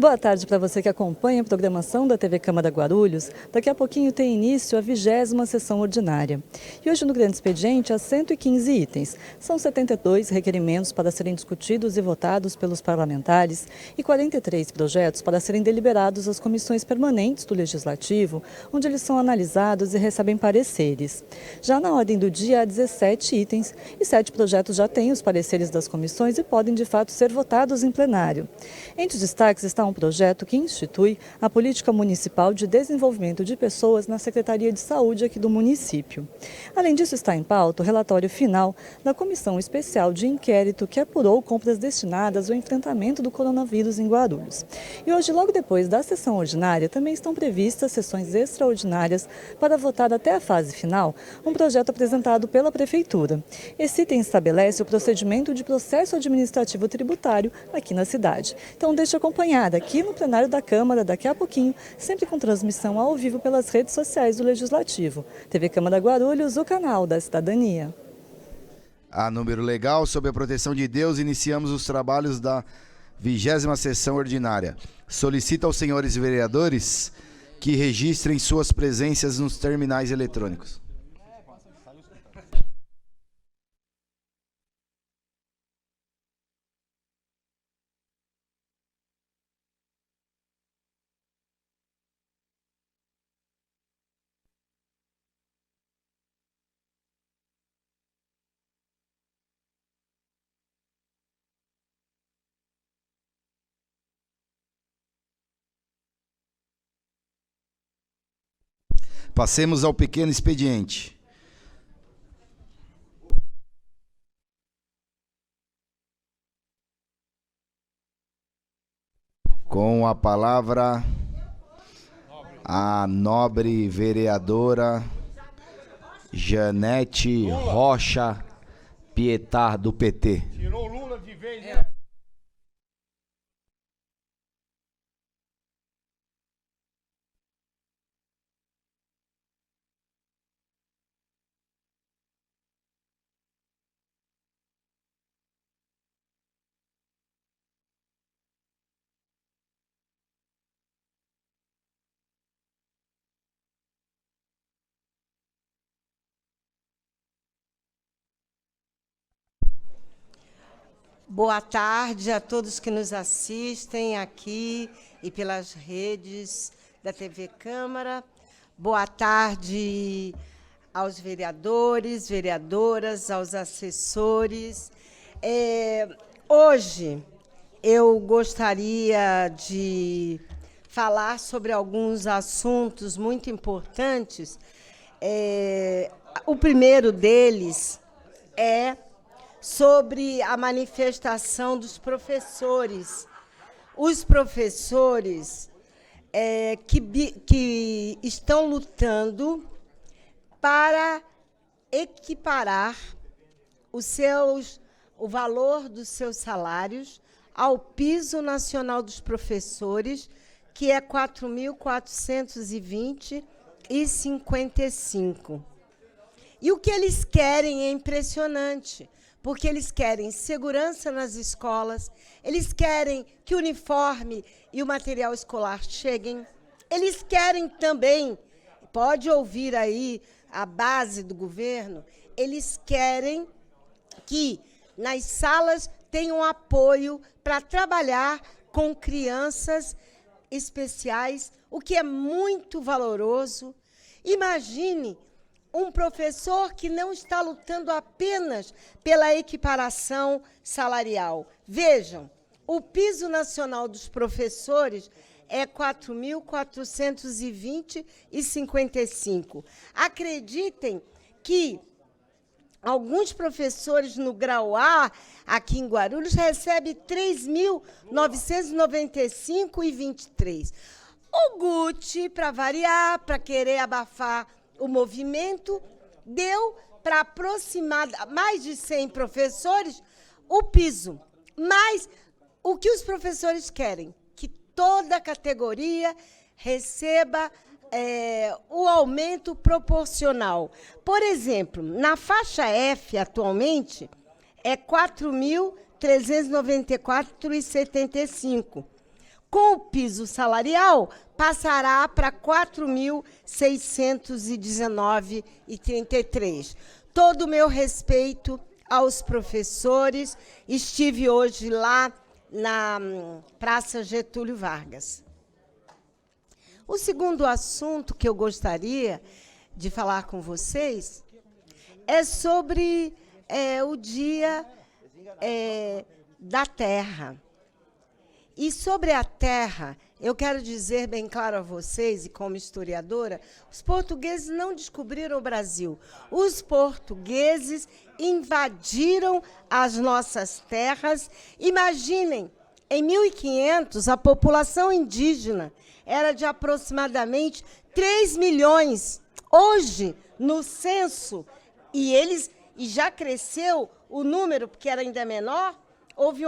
Boa tarde para você que acompanha a programação da TV Câmara Guarulhos. Daqui a pouquinho tem início a 20ª sessão ordinária. E hoje no Grande Expediente há 115 itens. São 72 requerimentos para serem discutidos e votados pelos parlamentares e 43 projetos para serem deliberados às comissões permanentes do Legislativo, onde eles são analisados e recebem pareceres. Já na ordem do dia há 17 itens e 7 projetos já têm os pareceres das comissões e podem de fato ser votados em plenário. Entre os destaques está um projeto que institui a Política Municipal de Desenvolvimento de Pessoas na Secretaria de Saúde aqui do município. Além disso, está em pauta o relatório final da Comissão Especial de Inquérito que apurou compras destinadas ao enfrentamento do coronavírus em Guarulhos. E hoje, logo depois da sessão ordinária, também estão previstas sessões extraordinárias para votar até a fase final um projeto apresentado pela Prefeitura. Esse item estabelece o procedimento de processo administrativo tributário aqui na cidade. Então, deixe acompanhar aqui no plenário da Câmara, daqui a pouquinho, sempre com transmissão ao vivo pelas redes sociais do Legislativo. TV Câmara Guarulhos, o canal da cidadania. A número legal, sob a proteção de Deus, iniciamos os trabalhos da 20ª sessão ordinária. Solicito aos senhores vereadores que registrem suas presenças nos terminais eletrônicos. Passemos ao pequeno expediente. Com a palavra, a nobre vereadora Janete Rocha Pietá, do PT. Tirou o Lula de vez, né? Boa tarde a todos que nos assistem aqui e pelas redes da TV Câmara. Boa tarde aos vereadores, vereadoras, aos assessores. Hoje eu gostaria de falar sobre alguns assuntos muito importantes. O primeiro deles é sobre a manifestação dos professores. Os professores que estão lutando para equiparar o valor dos seus salários ao piso nacional dos professores, que é R$ 4.420,55. E o que eles querem é impressionante, porque eles querem segurança nas escolas, eles querem que o uniforme e o material escolar cheguem, eles querem também, pode ouvir aí a base do governo, eles querem que nas salas tenham apoio para trabalhar com crianças especiais, o que é muito valoroso. Imagine um professor que não está lutando apenas pela equiparação salarial. Vejam, o piso nacional dos professores é R$ 4.420,55. Acreditem que alguns professores no grau A, aqui em Guarulhos, recebem R$ 3.995,23. O Guti, para variar, para querer abafar o movimento, deu para aproximar mais de 100 professores o piso. Mas o que os professores querem? Que toda categoria receba o aumento proporcional. Por exemplo, na faixa F, atualmente, é R$ 4.394,75. Com o piso salarial, passará para R$ 4.619,33. Todo o meu respeito aos professores. Estive hoje lá na Praça Getúlio Vargas. O segundo assunto que eu gostaria de falar com vocês é sobre o Dia da Terra. E sobre a terra, eu quero dizer bem claro a vocês, e como historiadora, os portugueses não descobriram o Brasil. Os portugueses invadiram as nossas terras. Imaginem, em 1500, a população indígena era de aproximadamente 3 milhões. Hoje, no censo, e já cresceu o número, porque era ainda menor, houve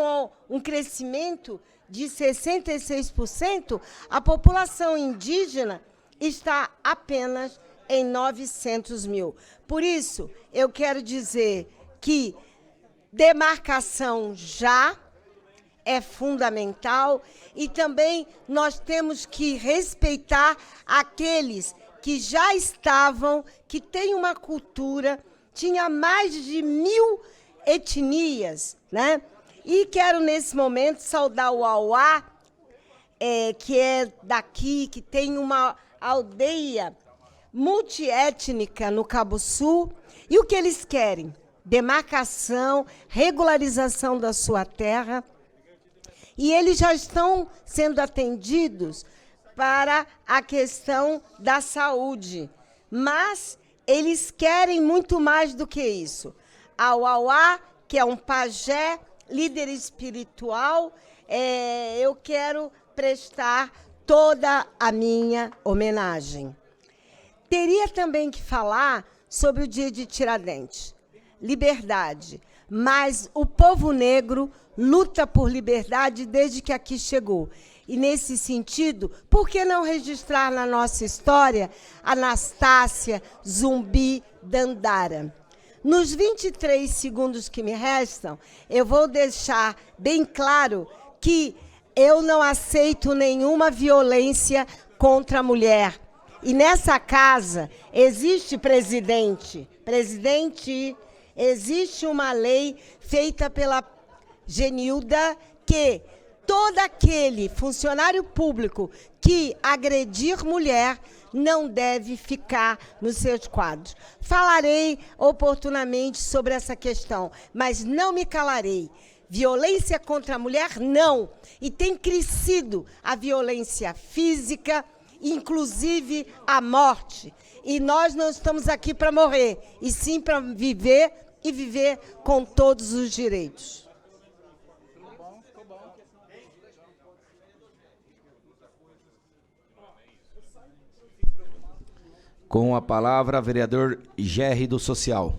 um crescimento de 66%, a população indígena está apenas em 900 mil. Por isso, eu quero dizer que demarcação já é fundamental e também nós temos que respeitar aqueles que já estavam, que têm uma cultura, tinha mais de 1000 etnias, né? E quero, nesse momento, saudar o Auá, que é daqui, que tem uma aldeia multiétnica no Cabo Sul. E o que eles querem? Demarcação, regularização da sua terra. E eles já estão sendo atendidos para a questão da saúde. Mas eles querem muito mais do que isso. A Auá, que é um pajé, líder espiritual, eu quero prestar toda a minha homenagem. Teria também que falar sobre o Dia de Tiradentes. Liberdade. Mas o povo negro luta por liberdade desde que aqui chegou. E, nesse sentido, por que não registrar na nossa história Anastácia, Zumbi, Dandara? Nos 23 segundos que me restam, eu vou deixar bem claro que eu não aceito nenhuma violência contra a mulher. E nessa casa existe presidente, existe uma lei feita pela Genilda que todo aquele funcionário público que agredir mulher não deve ficar nos seus quadros. Falarei oportunamente sobre essa questão, mas não me calarei. Violência contra a mulher, não. E tem crescido a violência física, inclusive a morte. E nós não estamos aqui para morrer, e sim para viver e viver com todos os direitos. Com a palavra, vereador Gerry do Social.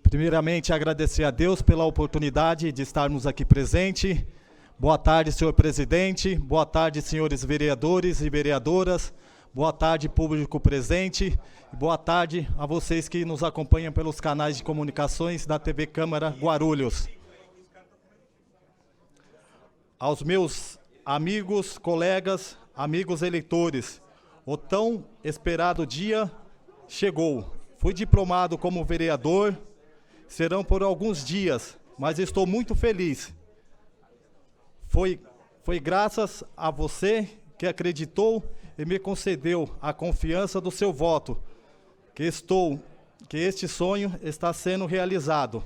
Primeiramente, agradecer a Deus pela oportunidade de estarmos aqui presente. Boa tarde, senhor presidente. Boa tarde, senhores vereadores e vereadoras. Boa tarde, público presente. Boa tarde a vocês que nos acompanham pelos canais de comunicações da TV Câmara Guarulhos. Aos meus amigos, colegas, amigos eleitores, o tão esperado dia chegou. Fui diplomado como vereador, serão por alguns dias, mas estou muito feliz. Foi graças a você que acreditou e me concedeu a confiança do seu voto, que este sonho está sendo realizado.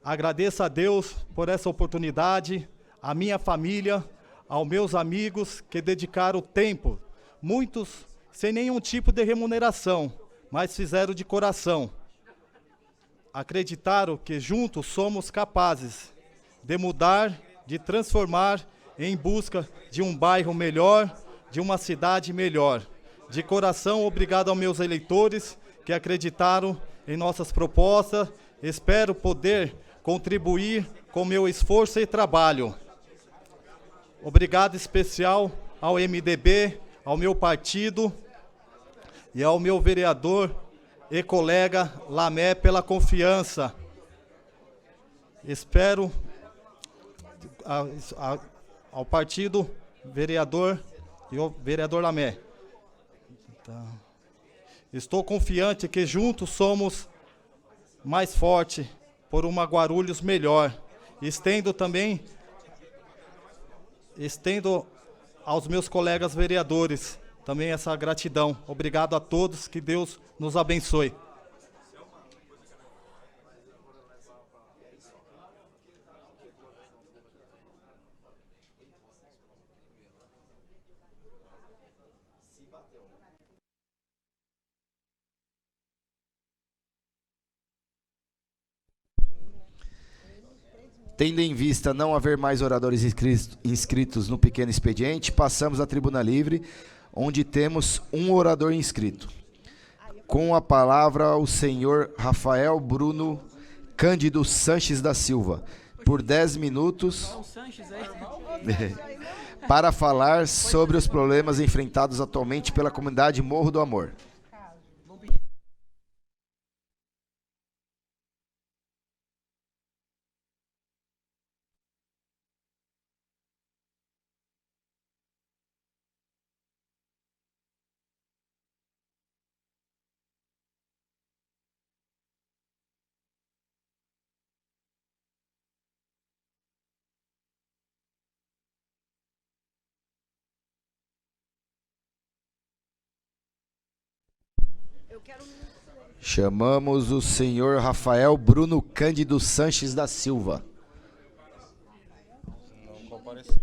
Agradeço a Deus por essa oportunidade, à minha família, aos meus amigos que dedicaram tempo, muitos sem nenhum tipo de remuneração, mas fizeram de coração. Acreditaram que juntos somos capazes de mudar, de transformar em busca de um bairro melhor, de uma cidade melhor. De coração, obrigado aos meus eleitores que acreditaram em nossas propostas. Espero poder contribuir com meu esforço e trabalho. Obrigado especial ao MDB, ao meu partido e ao meu vereador e colega Lamé pela confiança. Espero ao partido vereador e ao vereador Lamé. Então, estou confiante que juntos somos mais fortes por uma Guarulhos melhor. Estendo aos meus colegas vereadores também essa gratidão. Obrigado a todos, que Deus nos abençoe. Tendo em vista não haver mais oradores inscritos no pequeno expediente, passamos à tribuna livre, onde temos um orador inscrito. Com a palavra, o senhor Rafael Bruno Cândido Sanches da Silva, por 10 minutos, para falar sobre os problemas enfrentados atualmente pela comunidade Morro do Amor. Chamamos o senhor Rafael Bruno Cândido Sanches da Silva. Não compareceu.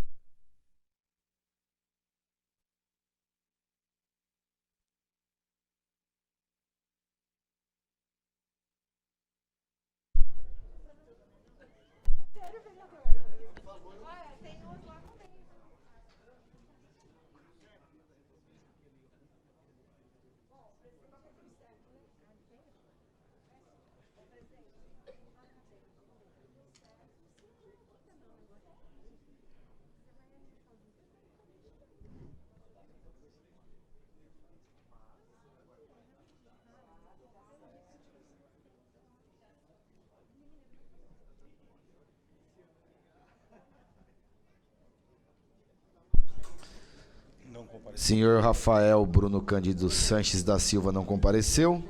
Senhor Rafael Bruno Cândido Sanches da Silva não compareceu.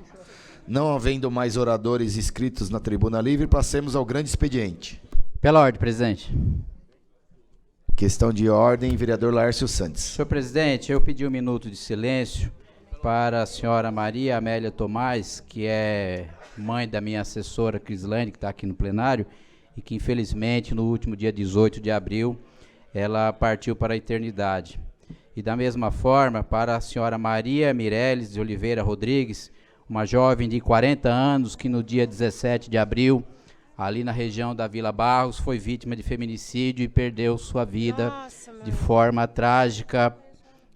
Não havendo mais oradores inscritos na tribuna livre, passemos ao grande expediente. Pela ordem, presidente. Questão de ordem, vereador Laércio Santos. Senhor presidente, eu pedi 1 minuto de silêncio para a senhora Maria Amélia Tomás, que é mãe da minha assessora Crislane, que está aqui no plenário, e que infelizmente no último dia 18 de abril ela partiu para a eternidade. E da mesma forma para a senhora Maria Mireles de Oliveira Rodrigues, uma jovem de 40 anos que no dia 17 de abril, ali na região da Vila Barros, foi vítima de feminicídio e perdeu sua vida de forma trágica.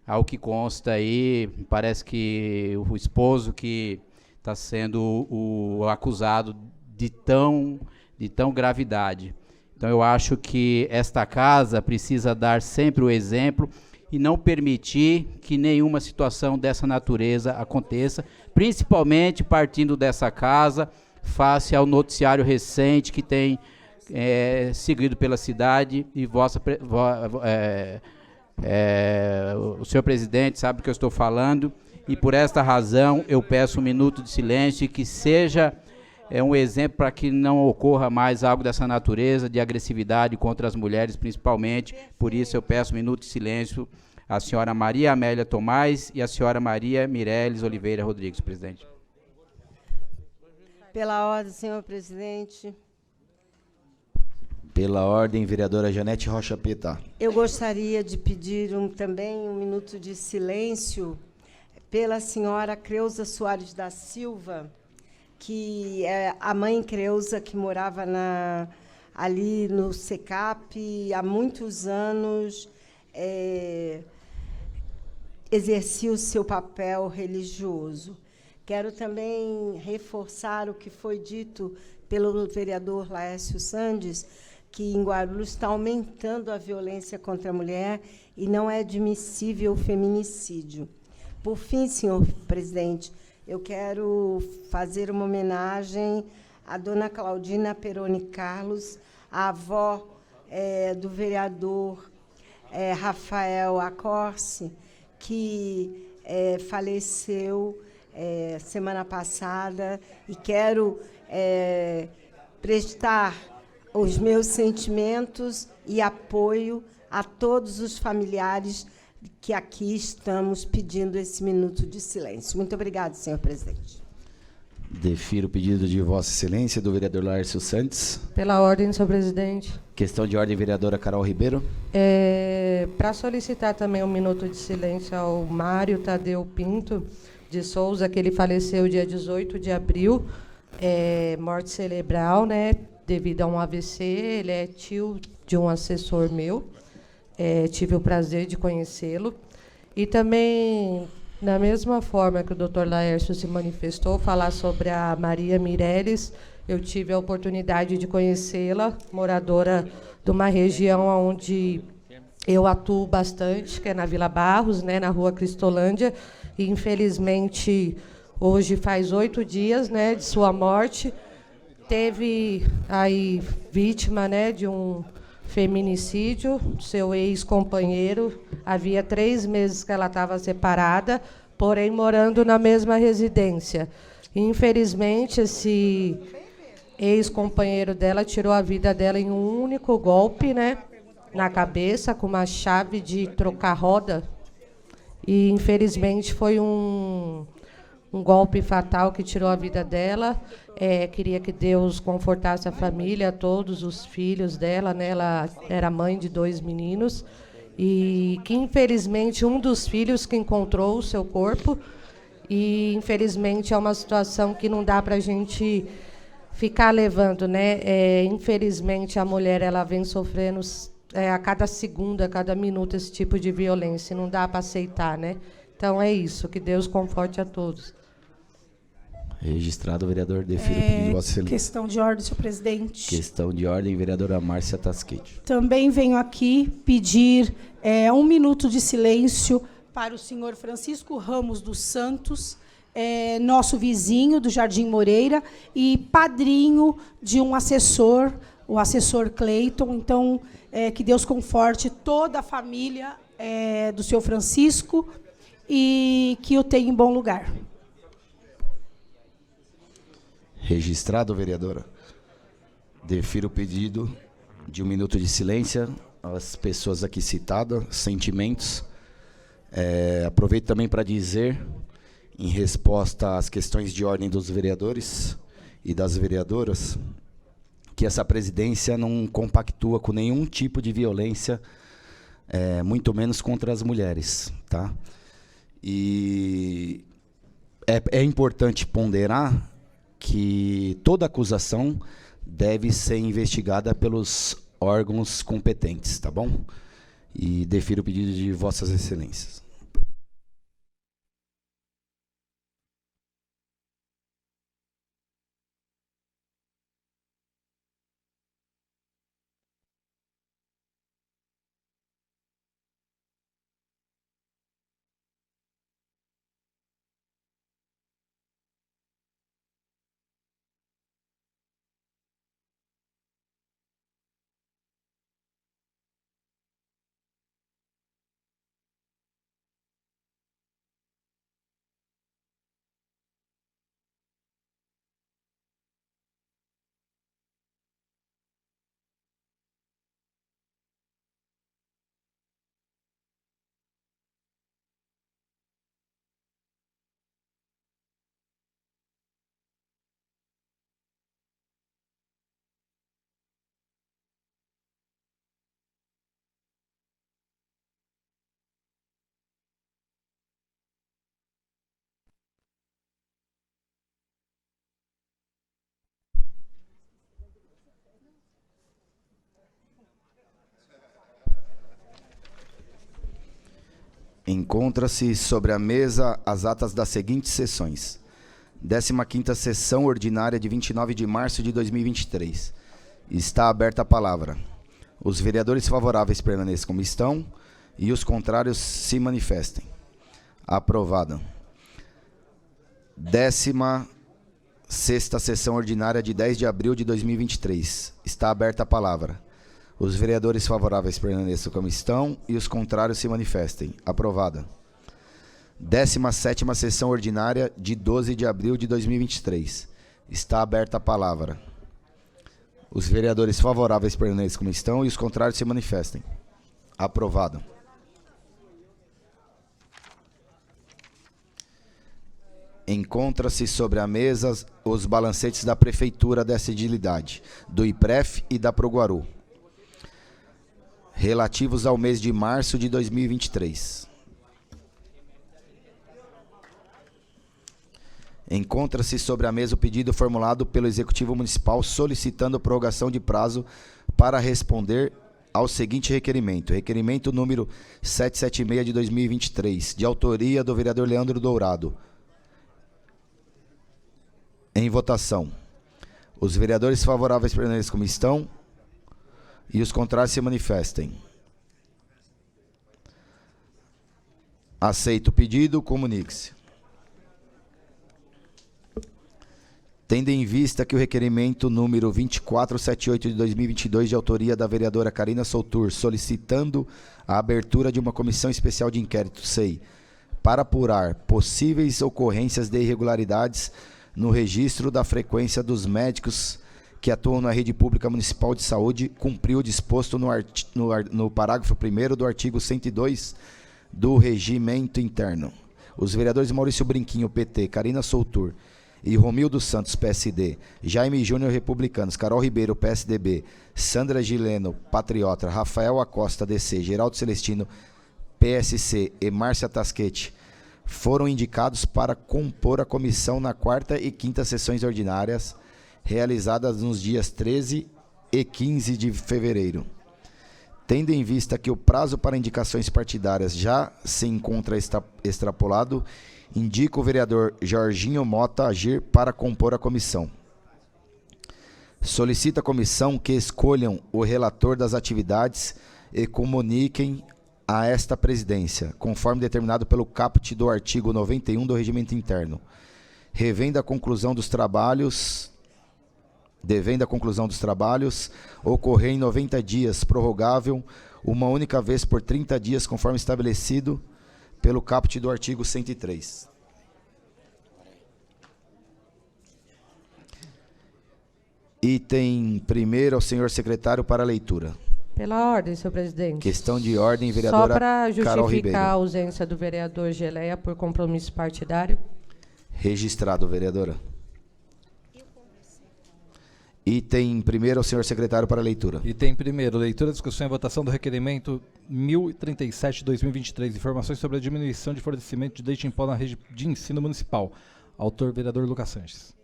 Ao que consta aí, parece que o esposo que está sendo o acusado de tão gravidade. Então eu acho que esta casa precisa dar sempre o exemplo e não permitir que nenhuma situação dessa natureza aconteça, principalmente partindo dessa casa, face ao noticiário recente que tem seguido pela cidade, e o senhor presidente sabe do que eu estou falando, e por esta razão eu peço 1 minuto de silêncio e que seja um exemplo para que não ocorra mais algo dessa natureza, de agressividade contra as mulheres principalmente. Por isso eu peço 1 minuto de silêncio à senhora Maria Amélia Tomás e à senhora Maria Mireles Oliveira Rodrigues, presidente. Pela ordem, senhor presidente. Pela ordem, vereadora Janete Rocha Peta. Eu gostaria de pedir também 1 minuto de silêncio pela senhora Creuza Soares da Silva, que é a mãe Creuza, que morava ali no SECAP há muitos anos, exercia o seu papel religioso. Quero também reforçar o que foi dito pelo vereador Laércio Sanches, que em Guarulhos está aumentando a violência contra a mulher e não é admissível o feminicídio. Por fim, senhor presidente, eu quero fazer uma homenagem à dona Claudina Peroni Carlos, a avó do vereador Rafael Acorce, que faleceu semana passada, e quero prestar os meus sentimentos e apoio a todos os familiares que aqui estamos pedindo esse minuto de silêncio. Muito obrigada, senhor presidente. Defiro o pedido de Vossa Excelência, do vereador Laércio Santos. Pela ordem, senhor presidente. Questão de ordem, vereadora Carol Ribeiro. Para solicitar também um minuto de silêncio ao Mário Tadeu Pinto de Souza, que ele faleceu dia 18 de abril, morte cerebral, né, devido a um AVC. Ele é tio de um assessor meu. Tive o prazer de conhecê-lo. E também, na mesma forma que o doutor Laércio se manifestou, falar sobre a Maria Mireles. Eu tive a oportunidade de conhecê-la, moradora de uma região onde eu atuo bastante, que é na Vila Barros, né, na Rua Cristolândia. E, infelizmente, hoje faz 8 dias, né, de sua morte. Teve aí vítima, né, de um feminicídio, seu ex-companheiro. Havia 3 meses que ela estava separada, porém morando na mesma residência. Infelizmente, esse ex-companheiro dela tirou a vida dela em um único golpe, né, na cabeça, com uma chave de trocar roda. E, infelizmente, foi um golpe fatal que tirou a vida dela. Queria que Deus confortasse a família, todos os filhos dela, né? Ela era mãe de 2 meninos, e que, infelizmente, um dos filhos que encontrou o seu corpo, e, infelizmente, é uma situação que não dá para a gente ficar levando, né? Infelizmente, a mulher ela vem sofrendo a cada segundo, a cada minuto, esse tipo de violência, e não dá para aceitar, né? Então, é isso, que Deus conforte a todos. Registrado, vereador, defiro o pedido de Vossa Excelência. Questão de ordem, senhor presidente. Questão de ordem, vereadora Márcia Tasquete. Também venho aqui pedir 1 minuto de silêncio para o senhor Francisco Ramos dos Santos, nosso vizinho do Jardim Moreira e padrinho de um assessor, o assessor Cleiton. Então, que Deus conforte toda a família do senhor Francisco e que o tenha em bom lugar. Registrado, vereadora. Defiro o pedido de 1 minuto de silêncio às pessoas aqui citadas, sentimentos. Aproveito também para dizer, em resposta às questões de ordem dos vereadores e das vereadoras, que essa presidência não compactua com nenhum tipo de violência, muito menos contra as mulheres, tá? E é importante ponderar que toda acusação deve ser investigada pelos órgãos competentes, tá bom? E defiro o pedido de Vossas Excelências. Encontra-se sobre a mesa as atas das seguintes sessões. 15ª sessão ordinária de 29 de março de 2023. Está aberta a palavra. Os vereadores favoráveis permaneçam como estão e os contrários se manifestem. Aprovado. 16ª sessão ordinária de 10 de abril de 2023. Está aberta a palavra. Os vereadores favoráveis permaneçam como estão e os contrários se manifestem. Aprovada. 17ª sessão ordinária de 12 de abril de 2023. Está aberta a palavra. Os vereadores favoráveis permaneçam como estão e os contrários se manifestem. Aprovado. Encontra-se sobre a mesa os balancetes da Prefeitura dessa edilidade, do IPREF e da Proguaru, relativos ao mês de março de 2023. Encontra-se sobre a mesa o pedido formulado pelo Executivo Municipal solicitando prorrogação de prazo para responder ao seguinte requerimento. Requerimento número 776 de 2023, de autoria do vereador Leandro Dourado. Em votação. Os vereadores favoráveis permaneçam como estão e os contrários se manifestem. Aceito o pedido, comunique-se. Tendo em vista que o requerimento número 2478 de 2022, de autoria da vereadora Karina Soutur, solicitando a abertura de uma comissão especial de inquérito, SEI, para apurar possíveis ocorrências de irregularidades no registro da frequência dos médicos que atuam na rede pública municipal de saúde, cumpriu o disposto no parágrafo 1º do artigo 102 do Regimento Interno. Os vereadores Maurício Brinquinho, PT, Karina Soutur e Romildo Santos, PSD, Jaime Júnior, Republicanos, Carol Ribeiro, PSDB, Sandra Gileno, Patriota, Rafael Acosta, DC, Geraldo Celestino, PSC e Márcia Tasquete, foram indicados para compor a comissão na 4ª e 5ª sessões ordinárias, realizadas nos dias 13 e 15 de fevereiro. Tendo em vista que o prazo para indicações partidárias já se encontra extrapolado, indica o vereador Jorginho Mota agir para compor a comissão. Solicita a comissão que escolham o relator das atividades e comuniquem a esta presidência, conforme determinado pelo caput do artigo 91 do Regimento Interno. Devendo a conclusão dos trabalhos, ocorrer em 90 dias, prorrogável uma única vez por 30 dias, conforme estabelecido pelo caput do artigo 103. Item 1º ao senhor secretário para leitura. Pela ordem, senhor presidente. Questão de ordem, vereadora Só para Carol Ribeiro. justificar a ausência do vereador Geleia por compromisso partidário. Registrado, vereadora. Item 1º ao senhor secretário para leitura. Item 1º, leitura, discussão e votação do requerimento 1037/2023, informações sobre a diminuição de fornecimento de leite em pó na rede de ensino municipal. Autor, vereador Lucas Sanches.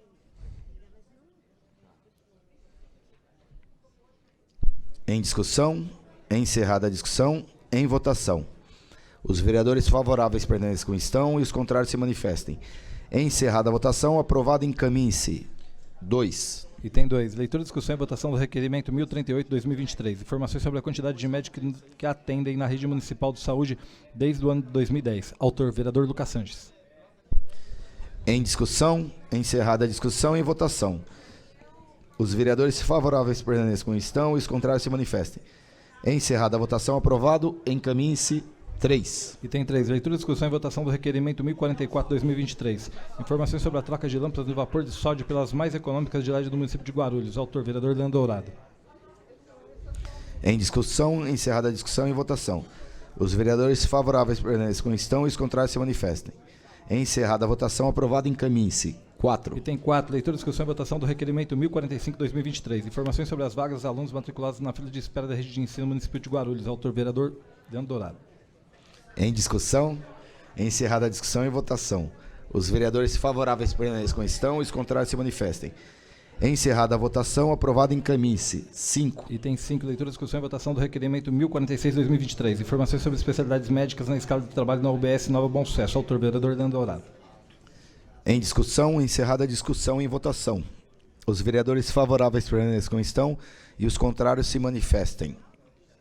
Em discussão, encerrada a discussão, em votação. Os vereadores favoráveis permaneçam como estão e os contrários se manifestem. Encerrada a votação, aprovado, encaminhe-se. 2. Item 2. Leitura, discussão e votação do requerimento 1038/2023. Informações sobre a quantidade de médicos que atendem na rede municipal de saúde desde o ano de 2010. Autor, vereador Lucas Sanches. Em discussão, encerrada a discussão, em votação. Os vereadores favoráveis permaneçam como estão e os contrários se manifestem. Encerrada a votação, aprovado, encaminhe-se. 3. Item 3. Leitura, discussão e votação do requerimento 1044/2023. Informações sobre a troca de lâmpadas de vapor de sódio pelas mais econômicas de LED do município de Guarulhos. Autor, vereador Leandro Dourado. Em discussão, encerrada a discussão, em votação. Os vereadores favoráveis permaneçam como estão e os contrários se manifestem. Encerrada a votação, aprovado, encaminhe-se. 4. Item 4. Leitura, discussão e votação do requerimento 1045/2023. Informações sobre as vagas dos alunos matriculados na fila de espera da rede de ensino municipal de Guarulhos. Autor, vereador Leandro Dourado. Em discussão, encerrada a discussão e votação. Os vereadores favoráveis permaneçam como estão e os contrários se manifestem. Encerrada a votação, aprovado, encaminhe-se. 5. Item 5. Leitura, discussão e votação do requerimento 1046/2023. Informações sobre especialidades médicas na escala de trabalho na UBS Nova Bom Sucesso. Autor, vereador Leandro Dourado. Em discussão, encerrada a discussão, em votação. Os vereadores favoráveis permaneçam como estão e os contrários se manifestem.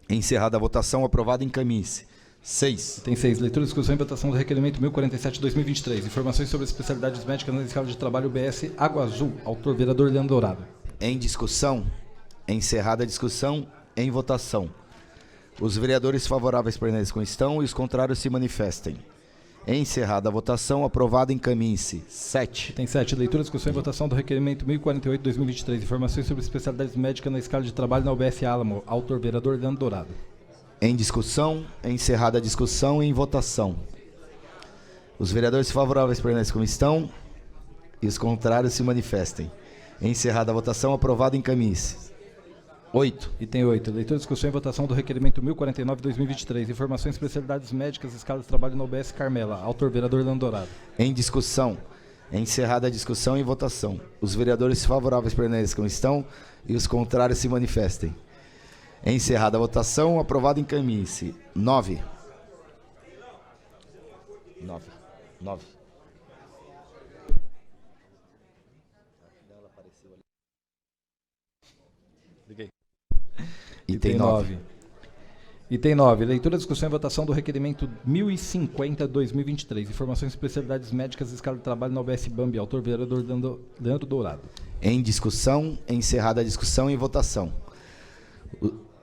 Encerrada a votação, aprovado, encaminhe-se. 6. Item 6. Leitura, discussão e votação do requerimento 1047/2023. Informações sobre especialidades médicas na escala de trabalho UBS Água Azul. Autor, vereador Leandro Dourado. Em discussão, encerrada a discussão, em votação. Os vereadores favoráveis permaneçam como estão e os contrários se manifestem. Encerrada a votação, aprovado, encaminhe-se. 7. Item 7. Leitura, discussão e votação do requerimento 1048/2023. Informações sobre especialidades médicas na escala de trabalho na UBS Álamo. Autor, vereador Leandro Dourado. Em discussão, encerrada a discussão, em votação. Os vereadores favoráveis permanecem como estão e os contrários se manifestem. Encerrada a votação, aprovado, encaminhe-se. 8. Item 8. Leitura, discussão e votação do requerimento 1049/2023. Informações sobre especialidades médicas, escala de trabalho na UBS Carmela. Autor, vereador Leandro Dourado. Em discussão, encerrada a discussão, em votação. Os vereadores favoráveis permanecem como estão e os contrários se manifestem. Encerrada a votação, aprovado, encaminhe-se. 9. 9. 9. Item 9. Item 9. Leitura, discussão e votação do requerimento 1050/2023. Informações e especialidades médicas e escala de trabalho na UBS Bambi. Autor, vereador Leandro Dourado. Em discussão, encerrada a discussão, em votação.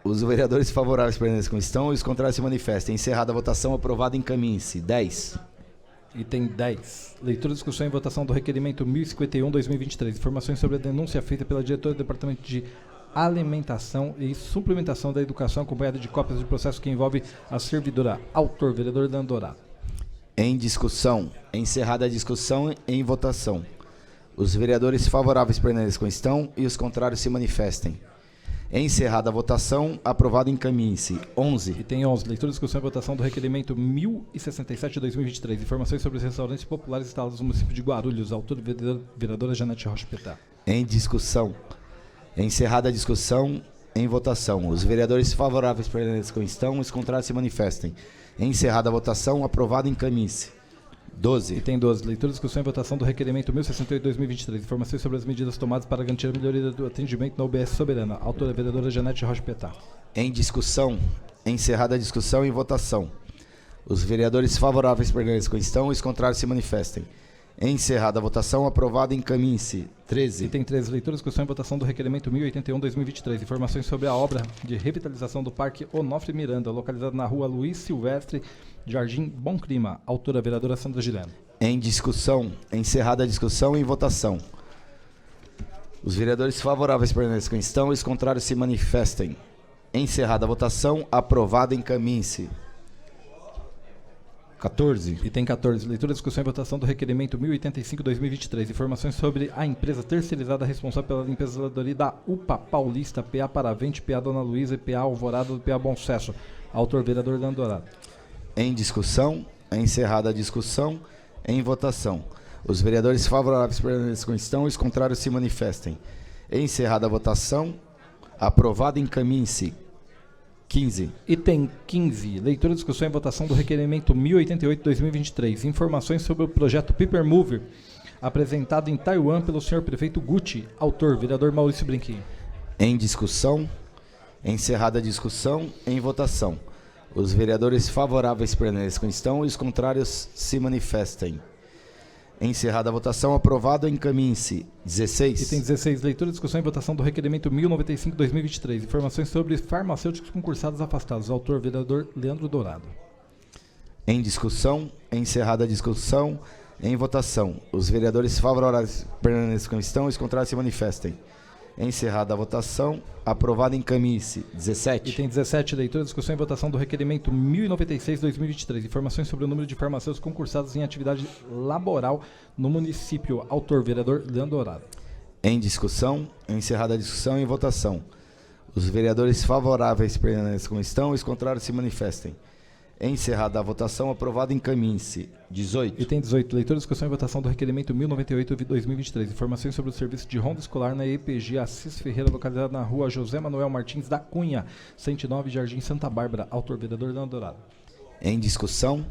Os vereadores favoráveis permanecem como estão e os contrários se manifestem. Encerrada a votação, aprovado, encaminhe-se. 10. Item 10. Leitura, discussão e votação do requerimento 1051/2023. Informações sobre a denúncia feita pela diretora do Departamento de Alimentação e Suplementação da Educação, acompanhada de cópias de processo que envolve a servidora. Autor, vereador Leandro Dourado. Em discussão, encerrada a discussão, em votação. Os vereadores favoráveis permanecem como estão e os contrários se manifestem. Encerrada a votação, aprovado, encaminhe-se. 11. Item 11. Leitura, discussão e votação do requerimento 1067/2023. Informações sobre os restaurantes populares instalados no município de Guarulhos. Autor, vereadora Janete Rocha Petá. Em discussão, encerrada a discussão, em votação. Os vereadores favoráveis permanecem como estão e os contrários se manifestem. Encerrada a votação, aprovado, encaminhe-se. 12. Item 12. Leitura, discussão e votação do requerimento 1068/2023. Informações sobre as medidas tomadas para garantir a melhoria do atendimento na UBS Soberana. Autora, vereadora Janete Rocha Petá. Em discussão, encerrada a discussão, em votação. Os vereadores favoráveis permanecem como estão e os contrários se manifestem. Encerrada a votação, aprovado, encaminhe-se. 13. Item 13. Leitura, discussão e votação do requerimento 1081/2023. Informações sobre a obra de revitalização do Parque Onofre Miranda, localizado na rua Luiz Silvestre, Jardim Bom Clima. Autora, vereadora Sandra Gileno. Em discussão, encerrada a discussão, em votação. Os vereadores favoráveis permanecem como estão e os contrários se manifestem. Encerrada a votação, aprovado, encaminhe-se. 14. Item 14. Leitura, discussão e votação do requerimento 1085/2023. Informações sobre a empresa terceirizada responsável pela limpeza e zeladoria da UPA Paulista, PA Paravente, PA Dona Luísa e PA Alvorada do PA Bom Sucesso. Autor, vereador Leandro Dourado. Em discussão, encerrada a discussão, em votação. Os vereadores favoráveis permanecem como estão e os contrários se manifestem. Encerrada a votação, aprovado, encaminhe-se. 15. Item 15. Leitura, discussão e votação do requerimento 1088/2023. Informações sobre o projeto Paper Mover, apresentado em Taiwan pelo senhor prefeito Gucci. Autor, vereador Maurício Brinquinho. Em discussão, encerrada a discussão, em votação. Os vereadores favoráveis permanecem como estão e os contrários se manifestem. Encerrada a votação, aprovado, encaminhe-se. 16. Item 16. Leitura, discussão e votação do requerimento 1095/2023. Informações sobre farmacêuticos concursados afastados. Autor, vereador Leandro Dourado. Em discussão, encerrada a discussão, em votação. Os vereadores favoráveis permanecem como estão e os contrários se manifestem. Encerrada a votação, aprovado, encaminhe-se. 17. Item 17. Leitura, discussão e votação do requerimento 1096/2023. Informações sobre o número de farmacêuticos concursados em atividade laboral no município. Autor, vereador Leandro Dourado. Em discussão, encerrada a discussão, em votação. Os vereadores favoráveis permanecem como estão e os contrários se manifestem. Encerrada a votação, aprovado, encaminhe-se. 18. Item 18. Leitura, discussão e votação do requerimento 1098/2023. Informações sobre o serviço de ronda escolar na EPG Assis Ferreira, localizada na rua José Manuel Martins da Cunha, 109, Jardim Santa Bárbara. Autor, vereador Leandro Dourado. Em discussão,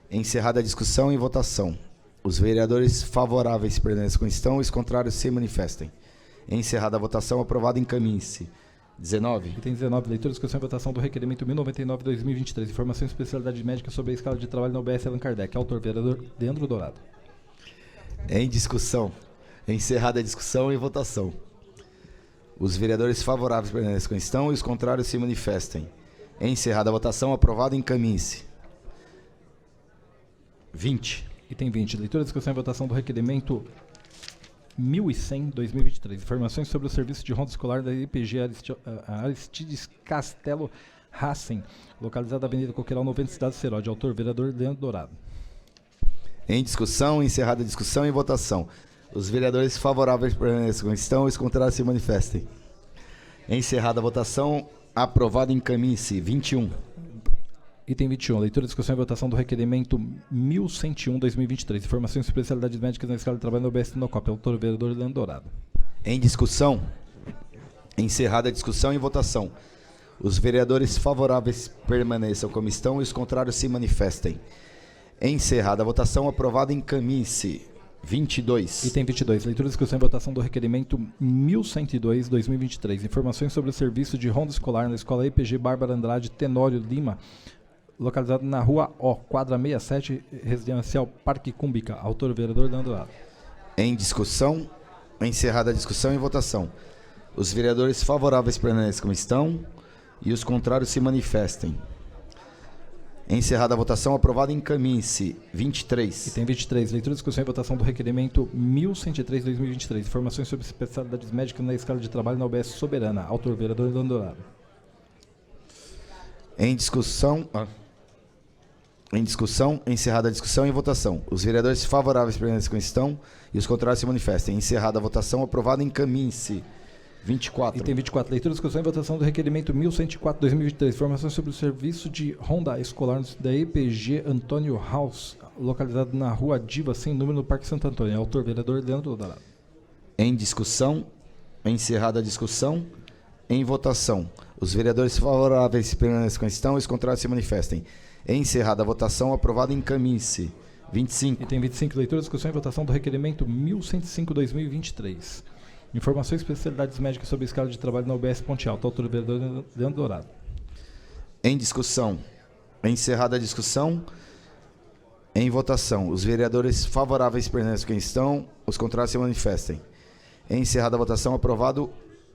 encerrada a discussão, em votação. Os vereadores favoráveis permaneçam como estão, os contrários se manifestem. Encerrada a votação, aprovado, encaminhe-se. 19. Item 19, leitura, discussão e votação do requerimento 1099/2023, informação e especialidade médica sobre a escala de trabalho na UBS Allan Kardec. Autor, vereador Leandro Dourado. Em discussão. Encerrada a discussão e votação. Os vereadores favoráveis permaneçam como estão e os contrários se manifestem. Encerrada a votação, aprovado, encaminhe-se. 20. Item 20, leitura, discussão e votação do requerimento 1100/2023, informações sobre o serviço de ronda escolar da IPG Aristides Castelo Hassen, localizada na Avenida Coqueiral 90, Cidade de Seródio. Autor, vereador Leandro Dourado. Em discussão, encerrada a discussão e votação. Os vereadores favoráveis permaneçam como estão, os contrários se manifestem. Encerrada a votação, aprovado, encaminhe-se. 21. Item 21, leitura, discussão e votação do requerimento 1101/2023, informações e especialidades médicas na escala de trabalho no UBS Sinocop. Autor, vereador Leandro Dourado. Em discussão, encerrada a discussão e votação. Os vereadores favoráveis permaneçam como estão e os contrários se manifestem. Encerrada a votação, aprovado, encaminhe-se. 22. Item 22, leitura, discussão e votação do requerimento 1102/2023, informações sobre o serviço de ronda escolar na escola IPG Bárbara Andrade Tenório Lima, localizado na rua O, quadra 67, residencial Parque Cumbica. Autor, vereador Leandro Dourado. Em discussão, encerrada a discussão e votação. Os vereadores favoráveis permaneçam como estão e os contrários se manifestem. Encerrada a votação, aprovado, encaminhe-se. 23. Item 23, leitura, discussão e votação do requerimento 1103/2023, informações sobre especialidades médicas na escala de trabalho na UBS Soberana. Autor, vereador Leandro Dourado. Em discussão, encerrada a discussão e votação. Os vereadores favoráveis permanecem como estão e os contrários se manifestem. Encerrada a votação, aprovado, encaminhe-se. 24. Item 24, leitura, discussão e votação do requerimento 1104/2023, informações sobre o serviço de ronda escolar da EPG Antônio House, localizado na rua Diva, sem número, no Parque Santo Antônio. Autor, vereador Leandro Dourado. Em discussão, encerrada a discussão, em votação. Os vereadores favoráveis permanecem como estão e os contrários se manifestem. Encerrada a votação, aprovado, encaminhe-se. 25. Item 25, leitura, discussão e votação do requerimento 1105/2023. Informações e especialidades médicas sobre a escala de trabalho na UBS Ponte Alta. Autor, vereador Leandro Dourado. Em discussão, encerrada a discussão, em votação. Os vereadores favoráveis permanecem como estão, os contrários se manifestem. Encerrada a votação, aprovado,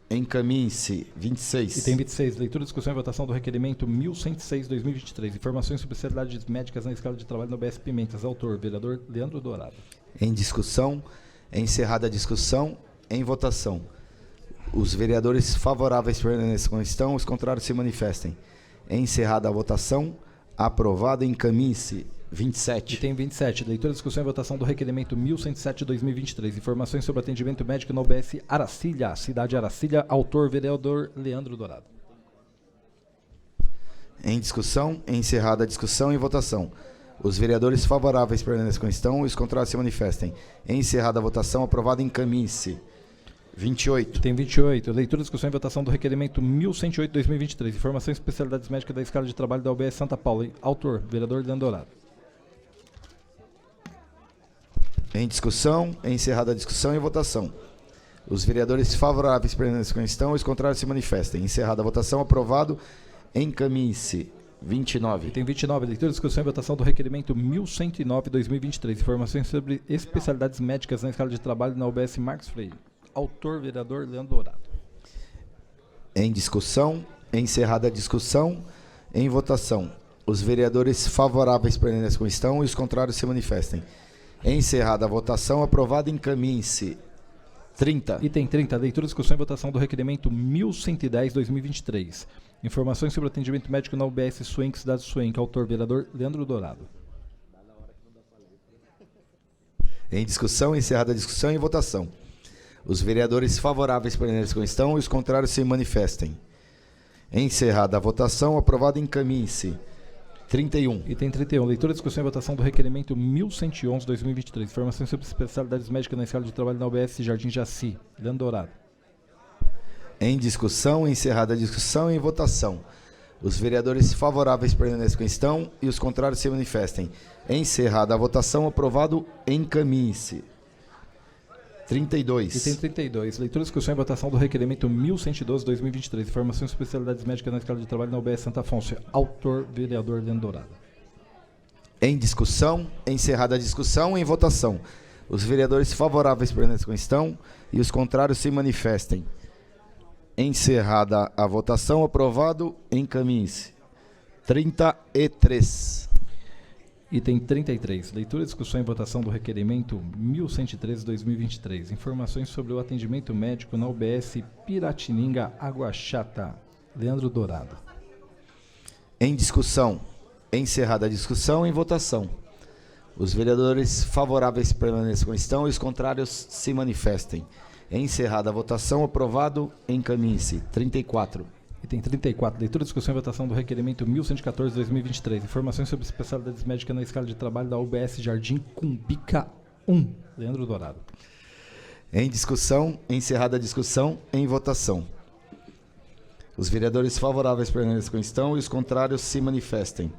encaminhe-se. 26. Item 26, leitura, discussão e votação do requerimento 1106/2023. Informações sobre especialidades médicas na escala de trabalho na UBS Pimentas. Autor, vereador Leandro Dourado. Em discussão, encerrada a discussão, em votação. Os vereadores favoráveis permaneçam como estão, os contrários se manifestem. Encerrada a votação, aprovado, encaminhe-se. 27. Item 27, leitura, discussão e votação do requerimento 1107/2023. Informações sobre atendimento médico na UBS Aracília, cidade de Aracília. Autor, vereador Leandro Dourado. Em discussão, encerrada a discussão e votação. Os vereadores favoráveis permaneçam como estão, os contrários se manifestem. Encerrada a votação, aprovado, encaminhe-se. 28. Item 28, leitura, discussão e votação do requerimento 1108/2023. Informações e especialidades médicas da escala de trabalho da UBS Santa Paula. Autor, vereador Leandro Dourado. Em discussão, encerrada a discussão e votação. Os vereadores favoráveis permaneçam como estão, os contrários se manifestem. Encerrada a votação, aprovado, encaminhe-se. 29. Item 29, leitura, discussão e votação do requerimento 1109/2023. Informações sobre especialidades médicas na escala de trabalho na UBS Marcos Freire. Autor, vereador Leandro Dourado. Em discussão, encerrada a discussão, em votação. Os vereadores favoráveis permanecem como estão e os contrários se manifestem. Encerrada a votação, aprovado, encaminhe-se. 30. Item 30, leitura, discussão e votação do requerimento 1110/2023. Informações sobre atendimento médico na UBS Suenque, cidade de Suenque. Autor, vereador Leandro Dourado. Em discussão, encerrada a discussão e em votação. Os vereadores favoráveis permanecem como estão e os contrários se manifestem. Encerrada a votação, aprovado, encaminhe-se. 31. Item 31, leitura, discussão e votação do requerimento 1111/2023. Informações sobre especialidades médicas na escala de trabalho na UBS Jardim Jaci. Leandro Dourado. Em discussão, encerrada a discussão e em votação. Os vereadores favoráveis permaneçam como estão e os contrários se manifestem. Encerrada a votação, aprovado, encaminhe-se. 32. Item 32. Leitura, discussão e votação do requerimento 1112/2023. Informações e especialidades médicas na escala de trabalho na UBS Santa Afonso. Autor, vereador Leandro Dourado. Em discussão, encerrada a discussão, em votação. Os vereadores favoráveis permaneçam como estão e os contrários se manifestem. Encerrada a votação, aprovado, encaminhe-se. 33. Item 33. Leitura, discussão e votação do requerimento 1113/2023. Informações sobre o atendimento médico na UBS Piratininga, Água Chata. Leandro Dourado. Em discussão, encerrada a discussão, em votação. Os vereadores favoráveis permaneçam como estão e os contrários se manifestem. Encerrada a votação, aprovado, encaminhe-se. 34. Item 34. Leitura, discussão e votação do requerimento 1114/2023. Informações sobre especialidades médicas na escala de trabalho da UBS Jardim Cumbica 1. Leandro Dourado. Em discussão, encerrada a discussão, em votação. Os vereadores favoráveis permaneçam como estão e os contrários se manifestem.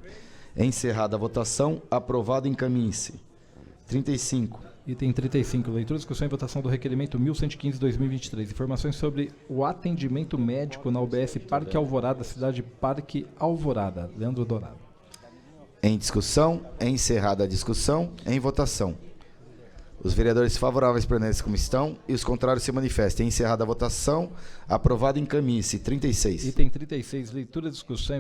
Encerrada a votação, aprovado, encaminhe-se. 35. Item 35. Leitura, discussão e votação do requerimento 1115/2023. Informações sobre o atendimento médico na UBS Parque Alvorada, cidade Parque Alvorada. Leandro Dourado. Em discussão, encerrada a discussão, em votação. Os vereadores favoráveis permanecem como estão e os contrários se manifestem. Encerrada a votação, aprovado, encaminhe-se. 36. Item 36. Leitura, discussão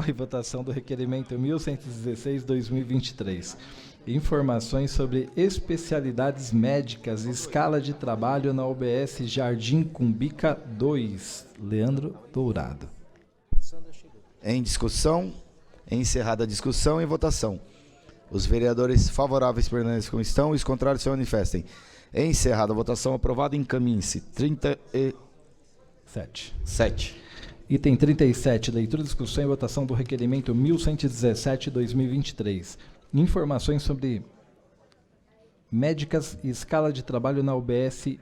e votação do requerimento 1116/2023. Informações sobre especialidades médicas e escala de trabalho na UBS Jardim Cumbica 2. Leandro Dourado. Em discussão, encerrada a discussão, em votação. Os vereadores favoráveis permanecem como estão e os contrários se manifestem. Encerrada a votação, aprovado, encaminhe-se. 37. Item 37. Leitura, discussão e votação do requerimento 1117/2023. Informações sobre médicas e escala de trabalho na UBS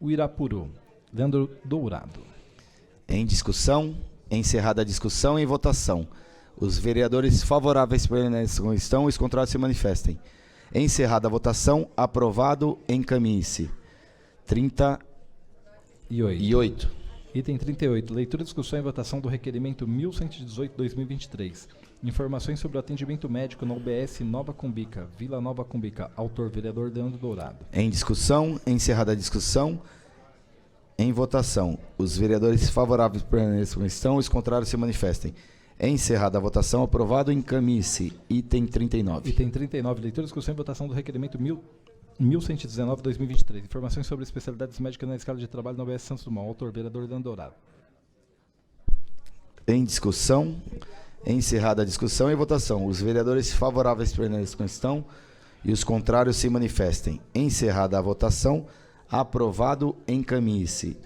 Uirapuru. Leandro Dourado. Em discussão, encerrada a discussão, em votação. Os vereadores favoráveis permanecem como estão e os contrários se manifestem. Encerrada a votação, aprovado, encaminhe-se. 38. Item 38. Leitura, discussão e votação do requerimento 1118/2023. Informações sobre o atendimento médico na UBS Nova Cumbica, Vila Nova Cumbica. Autor, vereador Leandro Dourado. Em discussão, encerrada a discussão, em votação. Os vereadores favoráveis permanecem como estão e os contrários se manifestem. Encerrada a votação, aprovado, encaminhe-se. Item 39. Item 39. Leitura, discussão e votação do requerimento 1119/2023. Informações sobre especialidades médicas na escala de trabalho na UBS Santos Dumont. Autor, vereador Leandro Dourado. Em discussão, encerrada a discussão e votação. Os vereadores favoráveis permanecem como estão e os contrários se manifestem. Encerrada a votação, aprovado, encaminhe-se.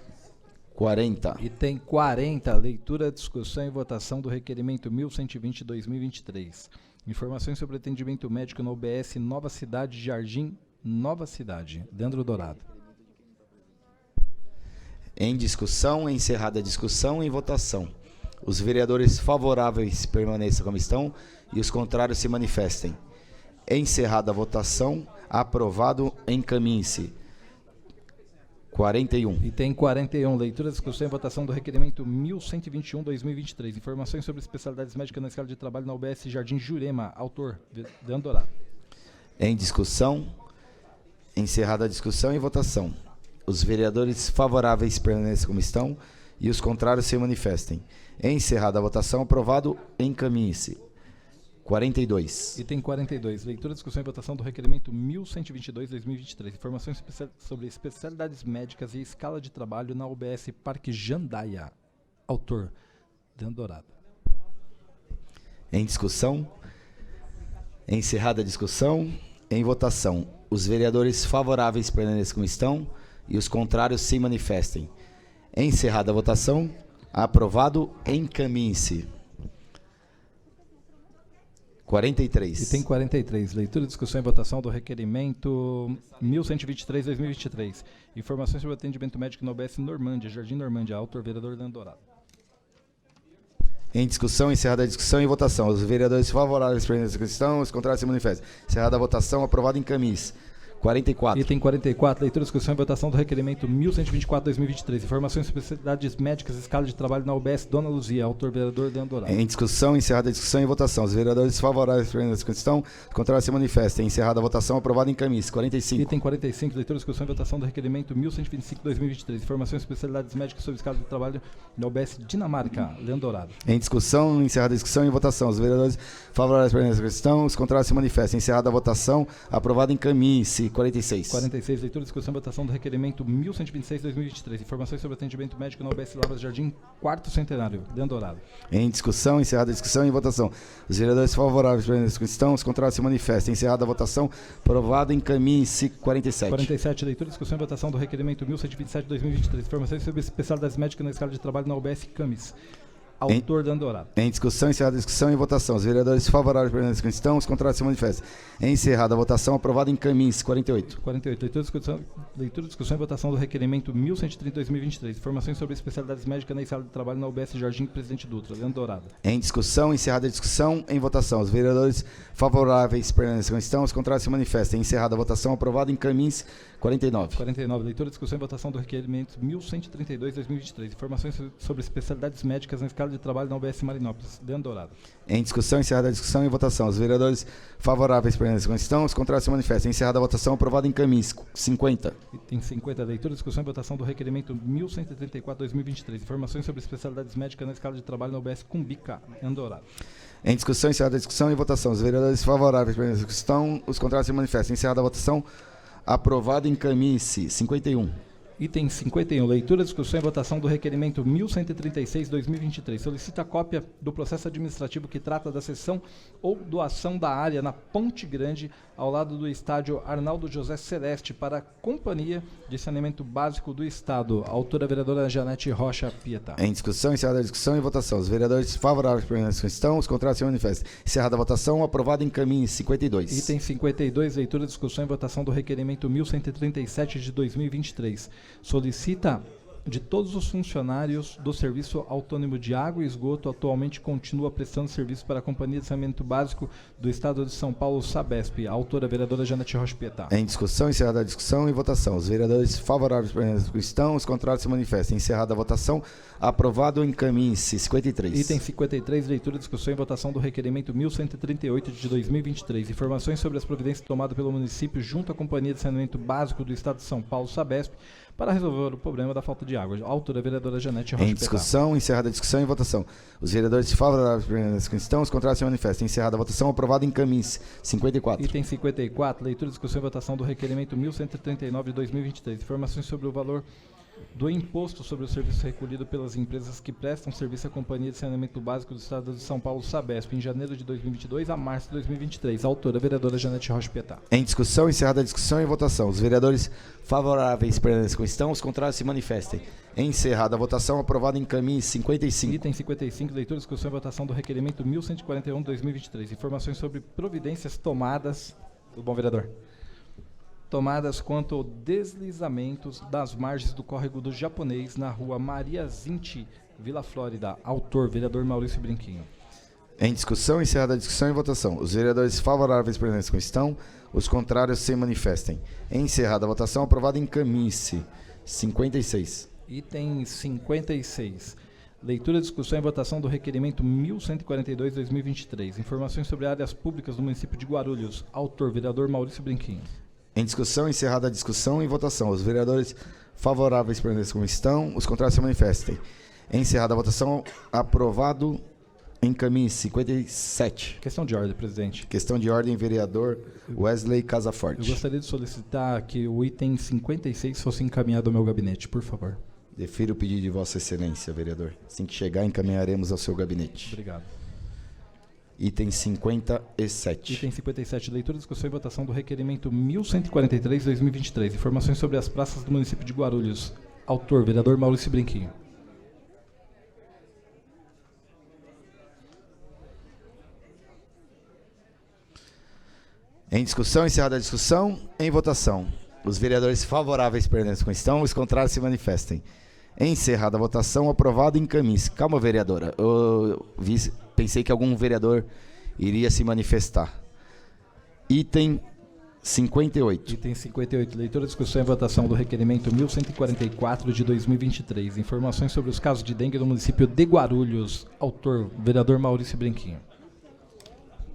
40. Item 40. Leitura, discussão e votação do requerimento 1120/2023. Informações sobre atendimento médico na UBS Nova Cidade Jardim Nova Cidade. Leandro Dourado. Em discussão, encerrada a discussão, em votação. Os vereadores favoráveis permaneçam como estão e os contrários se manifestem. Encerrada a votação, aprovado, encaminhe-se. 41. Item 41. Leitura, discussão e votação do requerimento 1121/2023. Informações sobre especialidades médicas na escala de trabalho na UBS Jardim Jurema. Autor, Leandro Dourado. Em discussão, encerrada a discussão e votação. Os vereadores favoráveis permanecem como estão e os contrários se manifestem. Encerrada a votação, aprovado, encaminhe-se. 42. Item 42. Leitura, discussão e votação do requerimento 1122/2023. Informações sobre especialidades médicas e escala de trabalho na UBS Parque Jandaia. Autor, Leandro Dourado. Em discussão, encerrada a discussão, em votação. Os vereadores favoráveis permaneçam como estão e os contrários se manifestem. Encerrada a votação, aprovado, encaminhe-se. 43. Item 43. Leitura, discussão e votação do requerimento 1123/2023. Informações sobre o atendimento médico na UBS Normândia, Jardim Normândia. Autor, vereador Leandro Dourado. Em discussão, encerrada a discussão e votação. Os vereadores favoráveis para essa questão, os contrários se manifestam. Encerrada a votação, aprovado em camis. 44. Item 44, leitura, discussão e votação do requerimento 1124/2023. Informações sobre especialidades médicas, escala de trabalho na UBS Dona Luzia. Autor, vereador Leandro Dourado. Em discussão, encerrada a discussão e votação. Os vereadores favoráveis para essa questão, os contrários se manifestam. Encerrada a votação, aprovado em camis. 45. Item 45, leitura, discussão e votação do requerimento 1125/2023. Informações sobre especialidades médicas sobre escala de trabalho na UBS Dinamarca. Leandro Dourado. Em discussão, encerrada a discussão e votação. Os vereadores favoráveis para essa questão, os contrários se manifestam. Encerrada a votação, aprovado em camis. 46. 46, leitura, discussão e votação do requerimento 1126/2023. Informações sobre atendimento médico na UBS Lavras Jardim, 4º Centenário. Leandro Dourado. Em discussão, encerrada a discussão e votação. Os vereadores favoráveis para essa questão, os contrários se manifestam. Encerrada a votação, aprovado em camis. 47. 47, leitura, discussão e votação do requerimento 1127/2023. Informações sobre especialidades médicas na escala de trabalho na UBS Camis. Autor Leandro Dourado. Em discussão, encerrada a discussão e votação. Os vereadores favoráveis para essa questão, os contrários se manifestam. Encerrada a votação, aprovado em camis. 48. 48, leitura, discussão e votação do requerimento 1130/2023. Informações sobre especialidades médicas na escala de trabalho na UBS Jardim Presidente Dutra. Leandro Dourado. Em discussão, encerrada a discussão, em votação. Os vereadores favoráveis para essa questão, os contrários se manifestam. Encerrada a votação, aprovado em camis. 49. 49, leitura, discussão e votação do requerimento 1132/2023. Informações sobre especialidades médicas na escala de trabalho na UBS Marinópolis. Leandro Dourado. Em discussão, encerrada a discussão e votação. Os vereadores favoráveis para essa questão, os contrários se manifestam. Encerrada a votação, aprovado em camis. 50. Item 50, leitura, discussão e votação do requerimento 1134/2023. Informações sobre especialidades médicas na escala de trabalho na UBS Cumbica. Leandro Dourado. Em discussão, encerrada a discussão e votação. Os vereadores favoráveis para essa questão, os contrários se manifestam. Encerrada a votação, aprovado em camis. 51. Item 51, leitura, discussão e votação do requerimento 1136/2023. Solicita cópia do processo administrativo que trata da cessão ou doação da área na Ponte Grande, ao lado do estádio Arnaldo José Celeste, para a Companhia de Saneamento Básico do Estado. Autora, vereadora Janete Rocha Pietá. Em discussão, encerrada a discussão e votação. Os vereadores favoráveis para essa questão, os contrários se manifestam. Encerrada a votação, aprovado em camis. 52. Item 52, leitura, discussão e votação do requerimento 1137/2023. Solicita de todos os funcionários do Serviço Autônomo de Água e Esgoto, atualmente continua prestando serviço para a Companhia de Saneamento Básico do Estado de São Paulo, Sabesp. Autora, vereadora Janete Rocha Pietá. Em discussão, encerrada a discussão e votação. Os vereadores favoráveis para essa questão, os contrários se manifestam. Encerrada a votação, aprovado em camis. 53. Item 53, leitura, discussão e votação do requerimento 1138/2023. Informações sobre as providências tomadas pelo município junto à Companhia de Saneamento Básico do Estado de São Paulo, Sabesp, para resolver o problema da falta de água. Autora, vereadora Janete Rocha. Em discussão, encerrada a discussão e votação. Os vereadores favoráveis para essa questão, os contrários se manifestam. Encerrada a votação, aprovado em camis. 54. Item 54, leitura, discussão e votação do requerimento 1139/2023. Informações sobre o valor do imposto sobre o serviço recolhido pelas empresas que prestam serviço à Companhia de Saneamento Básico do Estado de São Paulo, Sabesp, em janeiro de 2022 a março de 2023. Autora, vereadora Janete Rocha Pietá. Em discussão, encerrada a discussão e votação. Os vereadores favoráveis para essa questão, os contrários se manifestem. Encerrada a votação, aprovado em camis. 55. Item 55, leitura, discussão e votação do requerimento 1141/2023. Informações sobre providências tomadas. Tudo bom, vereador? Tomadas quanto ao deslizamentos das margens do córrego do Japonês na rua Maria Zinti, Vila Flórida. Autor, vereador Maurício Brinquinho. Em discussão, encerrada a discussão e votação. Os vereadores favoráveis para essa questão, os contrários se manifestem. Encerrada a votação, aprovado em camis. 56. Item 56. Leitura, discussão e votação do requerimento 1142/2023. Informações sobre áreas públicas do município de Guarulhos. Autor, vereador Maurício Brinquinho. Em discussão, encerrada a discussão e votação. Os vereadores favoráveis para essa questão, os contrários se manifestem. Encerrada a votação, aprovado em camis. 57. Questão de ordem, presidente. Questão de ordem, vereador Wesley Eu Casaforte. gostaria de solicitar que o item 56 fosse encaminhado ao meu gabinete, por favor. Defiro o pedido de Vossa Excelência, vereador. Assim que chegar, encaminharemos ao seu gabinete. Obrigado. Item 57. Item 57, leitura, discussão e votação do requerimento 1143/2023. Informações sobre as praças do município de Guarulhos. Autor, vereador Maurício Brinquinho. Em discussão, encerrada a discussão, em votação. Os vereadores favoráveis para essa questão, os contrários se manifestem. Encerrada a votação, aprovado, encaminhe-se. Calma, vereadora. Pensei que algum vereador iria se manifestar. Item 58. Item 58. Leitura, discussão e votação do requerimento 1144 de 2023. Informações sobre os casos de dengue no município de Guarulhos. Autor, vereador Maurício Branquinho.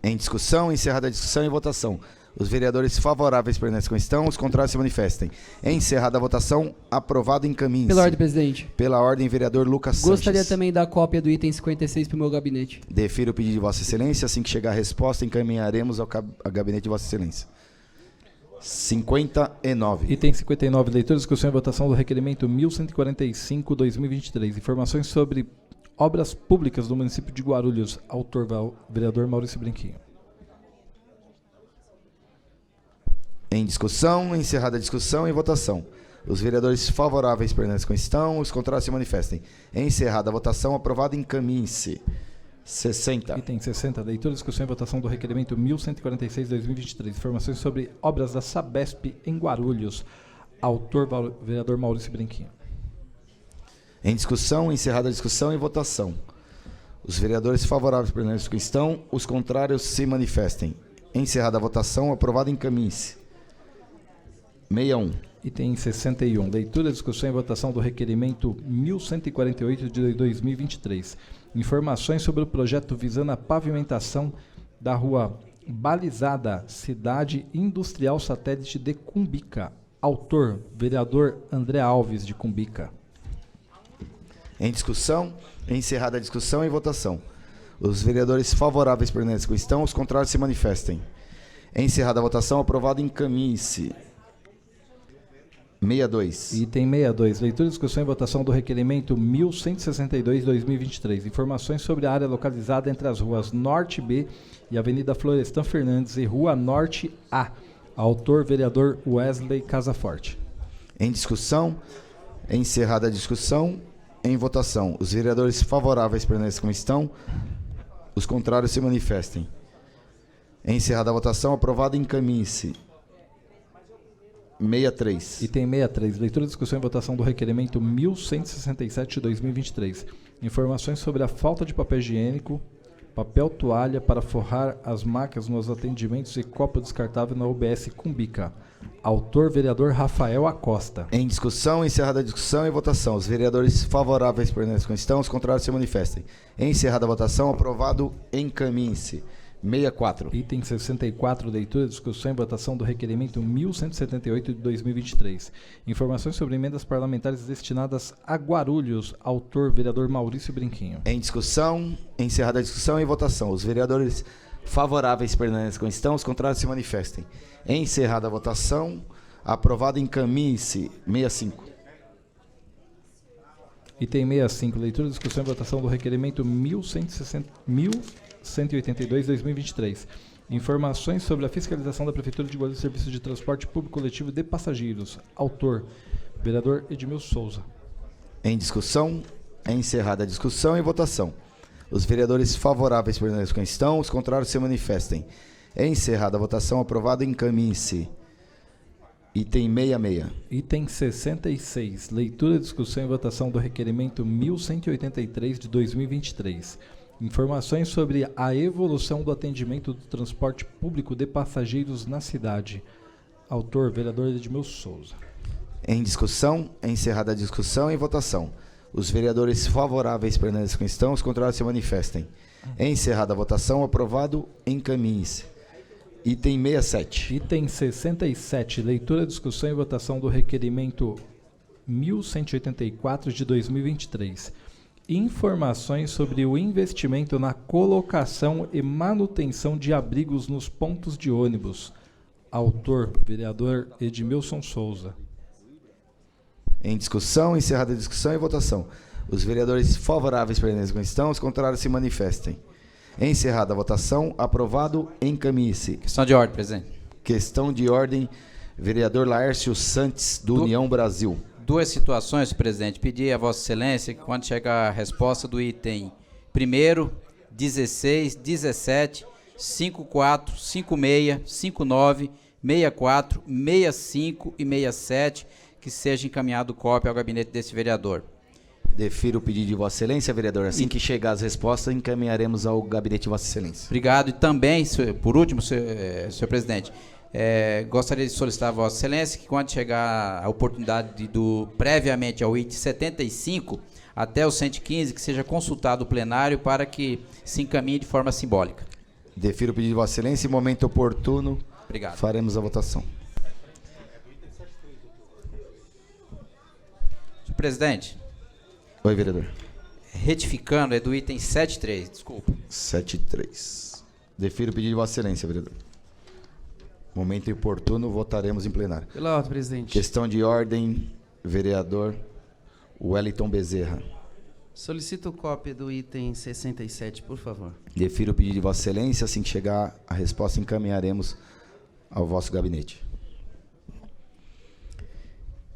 Em discussão, encerrada a discussão e votação. Os vereadores favoráveis permaneçam como estão, os contrários se manifestem. Encerrada a votação, aprovado, encaminhe-se. Pela ordem, presidente. Pela ordem, vereador Lucas Sanches. Gostaria também da cópia do item 56 para o meu gabinete. Defiro o pedido de Vossa Excelência. Assim que chegar a resposta, encaminharemos ao gabinete de Vossa Excelência. 59. Item 59. Leitura, discussão e votação do requerimento 1145/2023. Informações sobre obras públicas do município de Guarulhos. Autor, vereador Maurício Branquinho. Em discussão, encerrada a discussão e votação. Os vereadores favoráveis permaneçam como estão, os contrários se manifestem. Encerrada a votação, aprovado, encaminhe-se. 60. Item 60. Leitura, discussão e votação do requerimento 1146/2023. Informações sobre obras da Sabesp em Guarulhos. Autor, vereador Maurício Branquinho. Em discussão, encerrada a discussão e votação. Os vereadores favoráveis permaneçam como estão, os contrários se manifestem. Encerrada a votação, aprovado, encaminhe-se. 61. Item 61. Leitura, discussão e votação do requerimento 1148 de 2023. Informações sobre o projeto visando a pavimentação da rua Balizada, Cidade Industrial Satélite de Cumbica. Autor, vereador André Alves, de Cumbica. Em discussão, encerrada a discussão e votação. Os vereadores favoráveis permaneçam como estão, os contrários se manifestem. Encerrada a votação, aprovado, encaminhe-se. 62. Item 62. Leitura, discussão e votação do requerimento 1162/2023. Informações sobre a área localizada entre as ruas Norte B e Avenida Florestan Fernandes e Rua Norte A. Autor, vereador Wesley Casaforte. Em discussão, encerrada a discussão, em votação. Os vereadores favoráveis permaneçam como estão, os contrários se manifestem. Encerrada a votação, aprovado, encaminhe-se. 63. Item 63. Leitura, discussão e votação do requerimento 1167/2023. Informações sobre a falta de papel higiênico, papel toalha para forrar as macas nos atendimentos e copo descartável na UBS Cumbica. Autor, vereador Rafael Acosta. Em discussão, encerrada a discussão e votação. Os vereadores favoráveis permaneçam como estão, os contrários se manifestem. Encerrada a votação, aprovado, encaminhe-se. 64. Item 64, leitura, discussão e votação do requerimento 1178 de 2023. Informações sobre emendas parlamentares destinadas a Guarulhos. Autor, vereador Maurício Branquinho. Em discussão, encerrada a discussão e votação. Os vereadores favoráveis permaneçam como estão, os contrários se manifestem. Encerrada a votação, aprovado, encaminhe-se. 65. Item 65, leitura, discussão e votação do requerimento 1182/2023. Informações sobre a fiscalização da Prefeitura de Guarulhos, Serviço de Transporte Público Coletivo de Passageiros. Autor, vereador Edmilson Souza. Em discussão, encerrada a discussão e votação. Os vereadores favoráveis permaneçam como estão, os contrários se manifestem. Encerrada a votação, aprovado, encaminhe-se. Item 66. Item 66. Leitura, discussão e votação do requerimento 1183 de 2023. Informações sobre a evolução do atendimento do transporte público de passageiros na cidade. Autor, vereador Edmilson Souza. Em discussão, encerrada a discussão e votação. Os vereadores favoráveis permaneçam como estão, os contrários se manifestem. Encerrada a votação, aprovado, encaminhe-se. Item 67. Item 67. Leitura, discussão e votação do requerimento 1184 de 2023. Informações sobre o investimento na colocação e manutenção de abrigos nos pontos de ônibus. Autor, vereador Edmilson Souza. Em discussão, encerrada a discussão e votação. Os vereadores favoráveis permaneçam como estão, os contrários se manifestem. Encerrada a votação, aprovado, encaminhe-se. Questão de ordem, presidente. Questão de ordem, vereador Laércio Santos, do União Brasil. Duas situações, presidente. Pedir a Vossa Excelência que quando chegar a resposta do item 1º, 16, 17, 54, 56, 59, 64, 65 e 67, que seja encaminhado cópia ao gabinete desse vereador. Defiro o pedido de Vossa Excelência, vereador. Assim que chegar as respostas, encaminharemos ao gabinete de Vossa Excelência. Obrigado. E também, por último, senhor presidente, gostaria de solicitar a Vossa Excelência que, quando chegar a oportunidade previamente ao item 75 até o 115, que seja consultado o plenário para que se encaminhe de forma simbólica. Defiro o pedido de Vossa Excelência. Em momento oportuno, Obrigado. faremos a votação. Senhor presidente. Oi, vereador. Retificando, é do item 73, desculpa. 73. Defiro o pedido de Vossa Excelência, vereador. Momento oportuno, votaremos em plenário. Pela ordem, presidente. Questão de ordem, vereador Wellington Bezerra. Solicito cópia do item 67, por favor. Defiro o pedido de Vossa Excelência. Assim que chegar a resposta, encaminharemos ao vosso gabinete.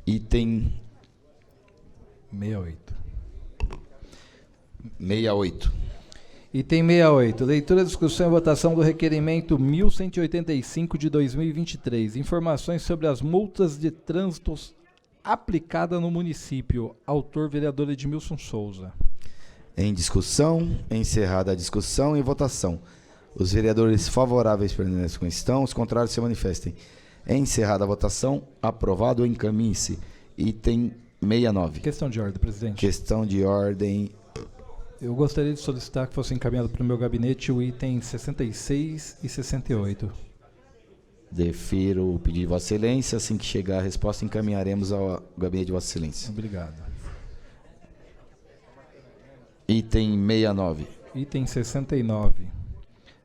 Item 68. 68. Item 68. Leitura, discussão e votação do requerimento 1185 de 2023. Informações sobre as multas de trânsito aplicada no município. Autor, vereador Edmilson Souza. Em discussão, encerrada a discussão, em votação. Os vereadores favoráveis permaneçam como estão, os contrários se manifestem. Encerrada a votação, aprovado, encaminhe-se. Item 69. Questão de ordem, presidente. Questão de ordem. Eu gostaria de solicitar que fosse encaminhado para o meu gabinete o item 66 e 68. Defiro o pedido de Vossa Excelência. Assim que chegar a resposta, encaminharemos ao gabinete de Vossa Excelência. Obrigado. Item 69. Item 69.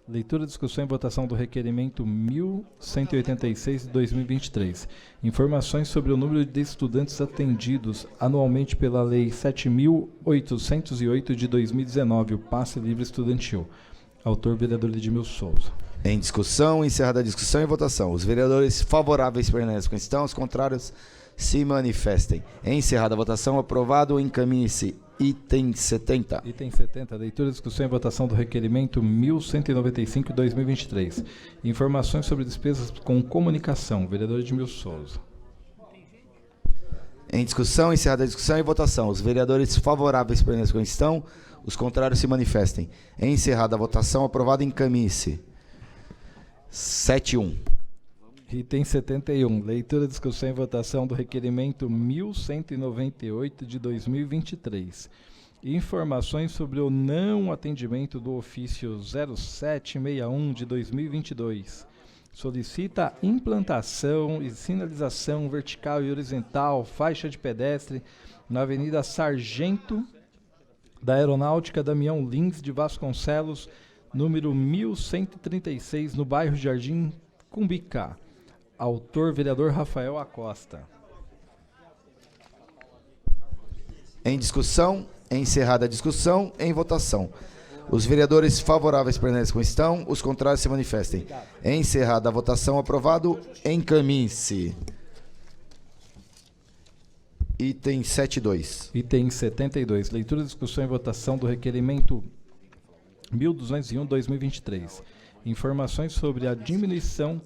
Leitura, discussão e votação do requerimento 1186 de 2023. Informações sobre o número de estudantes atendidos anualmente pela Lei 7.808 de 2019, o Passe Livre Estudantil. Autor, vereador Edmilson Souza. Em discussão, encerrada a discussão e votação. Os vereadores favoráveis permanecem como estão, os contrários se manifestem. Encerrada a votação, aprovado, encaminhe-se. Item 70. Item 70. Leitura, discussão e votação do requerimento 1195 de 2023. Informações sobre despesas com comunicação. Vereador Edmilson Souza. Em discussão, encerrada a discussão e votação. Os vereadores favoráveis permanecem como estão, os contrários se manifestem. Encerrada a votação, aprovado, encaminhe-se. 71. Item 71. Leitura, discussão e votação do requerimento 1198 de 2023. Informações sobre o não atendimento do ofício 0761 de 2022. Solicita implantação e sinalização vertical e horizontal, faixa de pedestre, na Avenida Sargento da Aeronáutica Damião Lins de Vasconcelos, número 1136, no bairro Jardim Cumbicá. Autor, vereador Rafael Acosta. Em discussão, encerrada a discussão, em votação. Os vereadores favoráveis permanecem como estão, os contrários se manifestem. Encerrada a votação, aprovado, encaminhe-se. Item 72. Item 72. Leitura, discussão e votação do requerimento 1201/2023. Informações sobre a diminuição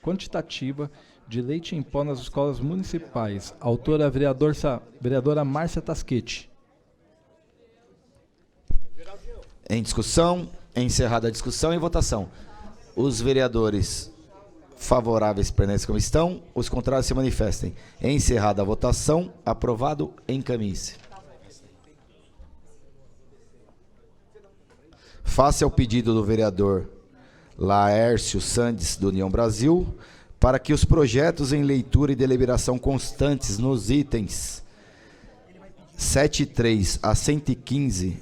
quantitativa de leite em pó nas escolas municipais. Autora, vereadora Márcia Tasquete. Em discussão, encerrada a discussão, em votação. Os vereadores favoráveis permanecem como estão, os contrários se manifestem. Encerrada a votação, aprovado, encaminhe-se. Face ao pedido do vereador Laércio Sandes, do União Brasil, para que os projetos em leitura e deliberação constantes nos itens 73 a 115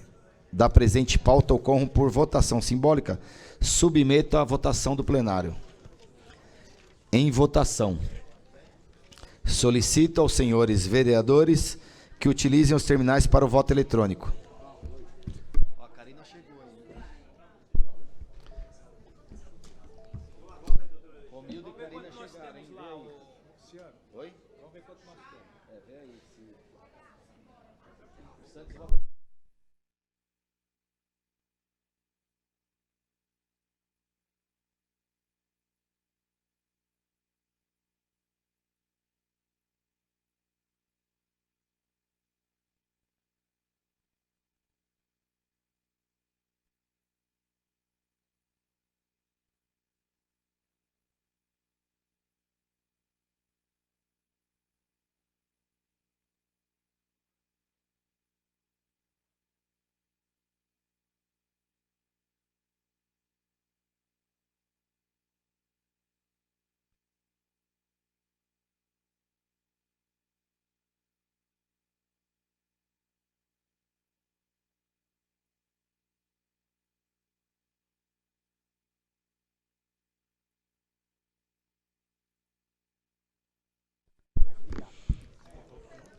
da presente pauta ocorram por votação simbólica, submeto à votação do plenário. Em votação, solicito aos senhores vereadores que utilizem os terminais para o voto eletrônico.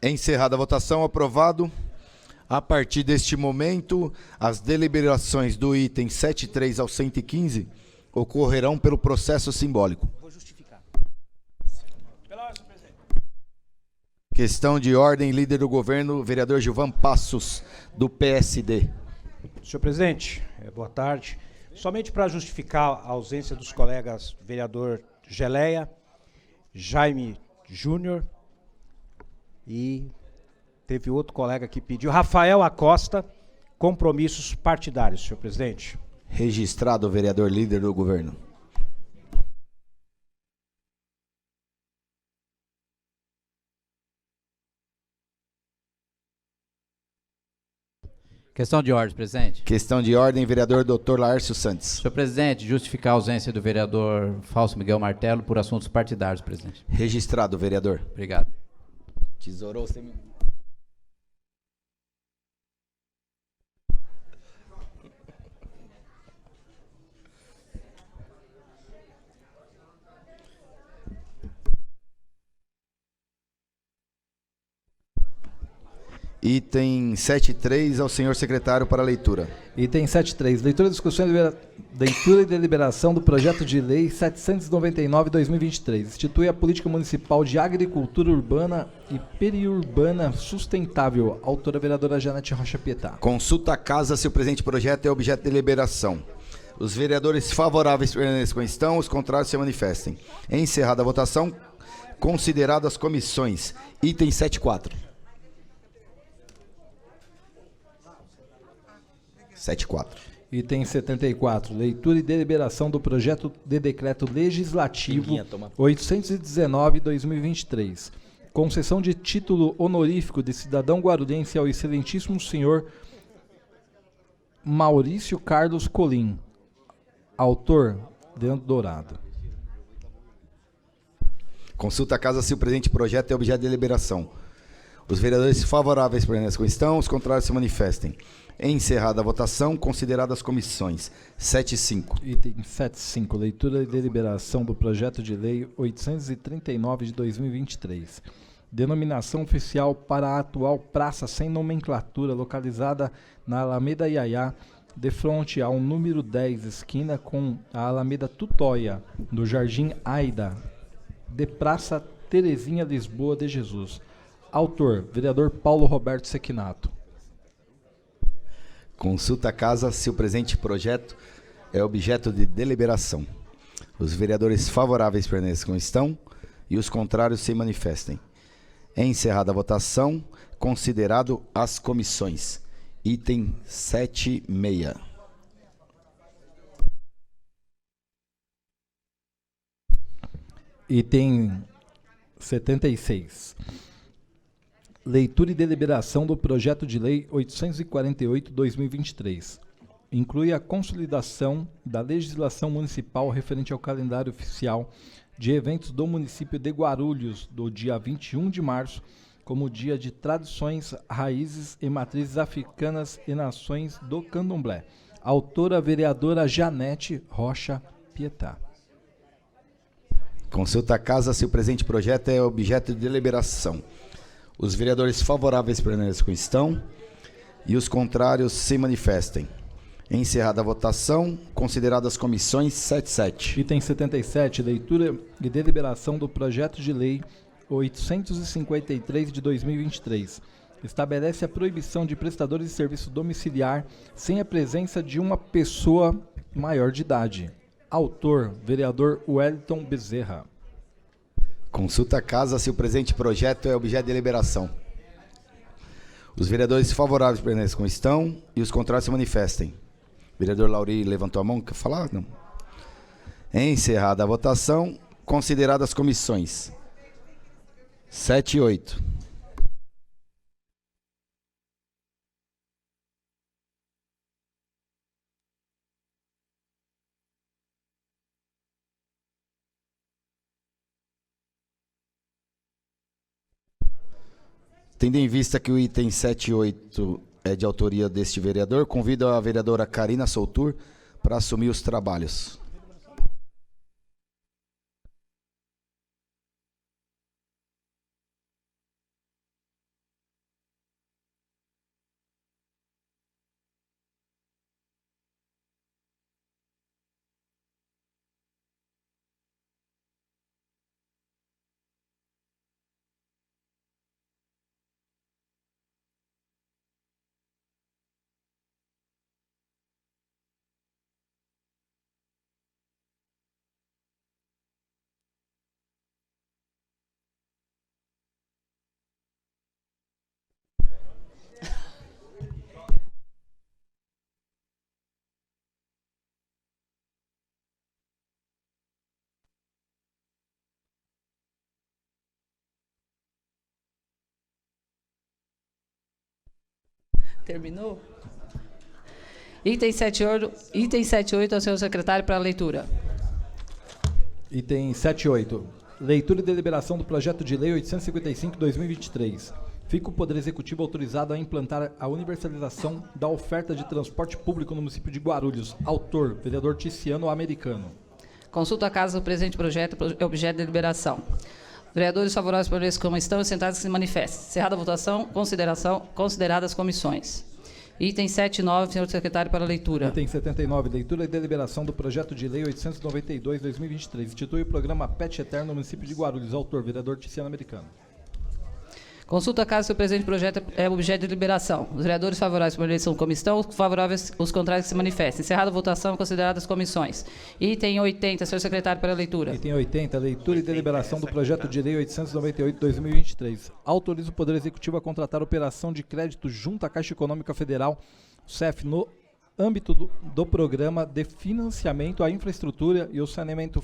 Encerrada a votação, aprovado. A partir deste momento, as deliberações do item 73 ao 115 ocorrerão pelo processo simbólico. Vou justificar. Questão de ordem, líder do governo, vereador Gilvan Passos, do PSD. Senhor presidente, boa tarde. Somente para justificar a ausência dos colegas vereador Geleia, Jaime Júnior e teve outro colega que pediu, Rafael Acosta, compromissos partidários, senhor presidente. Registrado, vereador líder do governo. Questão de ordem, presidente. Questão de ordem, vereador Dr. Laércio Santos. Senhor presidente, justificar a ausência do vereador Fausto Miguel Martelo por assuntos partidários, presidente. Registrado, vereador. Obrigado. Tesourou, você me... Item 73 ao senhor secretário para leitura. Item 73. Leitura, discussão leitura e deliberação do projeto de lei 799/2023. Institui a política municipal de agricultura urbana e periurbana sustentável. Autora vereadora Janete Rocha Pietá. Consulta a casa se o presente projeto é objeto de deliberação. Os vereadores favoráveis permaneçam como estão, os contrários se manifestem. Encerrada a votação, consideradas as comissões. Item 74. 74. Item 74. Leitura e deliberação do projeto de decreto legislativo 819/2023. Concessão de título honorífico de cidadão guarulhense ao excelentíssimo senhor Maurício Carlos Colim. Autor, Leandro Dourado. Consulta a casa se o presente projeto é objeto de deliberação. Os vereadores favoráveis permanecem como estão, os contrários se manifestem. Encerrada a votação, consideradas as comissões. 75. Item 75. Leitura e deliberação do projeto de lei 839/2023. Denominação oficial para a atual praça sem nomenclatura, localizada na Alameda Iaiá, de frente ao número 10, esquina com a Alameda Tutóia, no Jardim Aida, de Praça Terezinha Lisboa de Jesus. Autor, vereador Paulo Roberto Sequinato. Consulta a casa se o presente projeto é objeto de deliberação. Os vereadores favoráveis permanecem como estão e os contrários se manifestem. Encerrada a votação, considerado as comissões. Item 76. Item 76. Leitura e deliberação do projeto de lei 848/2023. Inclui a consolidação da legislação municipal referente ao calendário oficial de eventos do município de Guarulhos, do dia 21 de março, como dia de tradições, raízes e matrizes africanas e nações do candomblé. Autora, vereadora Janete Rocha Pietá. Consulta a casa se o presente projeto é objeto de deliberação. Os vereadores favoráveis permanecem como estão e os contrários se manifestem. Encerrada a votação, consideradas as comissões. 77. Item 77, leitura e deliberação do projeto de lei 853 de 2023. Estabelece a proibição de prestadores de serviço domiciliar sem a presença de uma pessoa maior de idade. Autor, vereador Wellington Bezerra. Consulta a casa se o presente projeto é objeto de deliberação. Os vereadores favoráveis permanecem como estão e os contrários se manifestem. Vereador Lauri levantou a mão, quer falar? Não. Encerrada a votação, consideradas as comissões. 7 e 8. Tendo em vista que o item 7 e 8 é de autoria deste vereador, convido a vereadora Karina Soutur para assumir os trabalhos. Terminou? Item 78 ao senhor secretário para leitura. Item 78. Leitura e deliberação do projeto de lei 855/2023. Fica o Poder Executivo autorizado a implantar a universalização da oferta de transporte público no município de Guarulhos. Autor, vereador Ticiano Americano. Consulta a casa do presente projeto, objeto de deliberação. Vereadores favoráveis por esse como estão, sentados que se manifestem. Encerrada a votação, consideradas comissões. Item 79, senhor secretário, para leitura. Item 79, leitura e deliberação do projeto de lei 892/2023. Institui o programa PET Eterno no município de Guarulhos. Autor, vereador Ticiano Americano. Consulta a casa se o presente projeto é objeto de deliberação. Os vereadores favoráveis por eleição como estão, favoráveis, os contrários que se manifestem. Encerrada a votação, consideradas comissões. Item 80, senhor secretário, para leitura. Item 80, leitura e deliberação do projeto de lei 898/2023. Autoriza o Poder Executivo a contratar operação de crédito junto à Caixa Econômica Federal, CEF, no âmbito do programa de financiamento à infraestrutura e o saneamento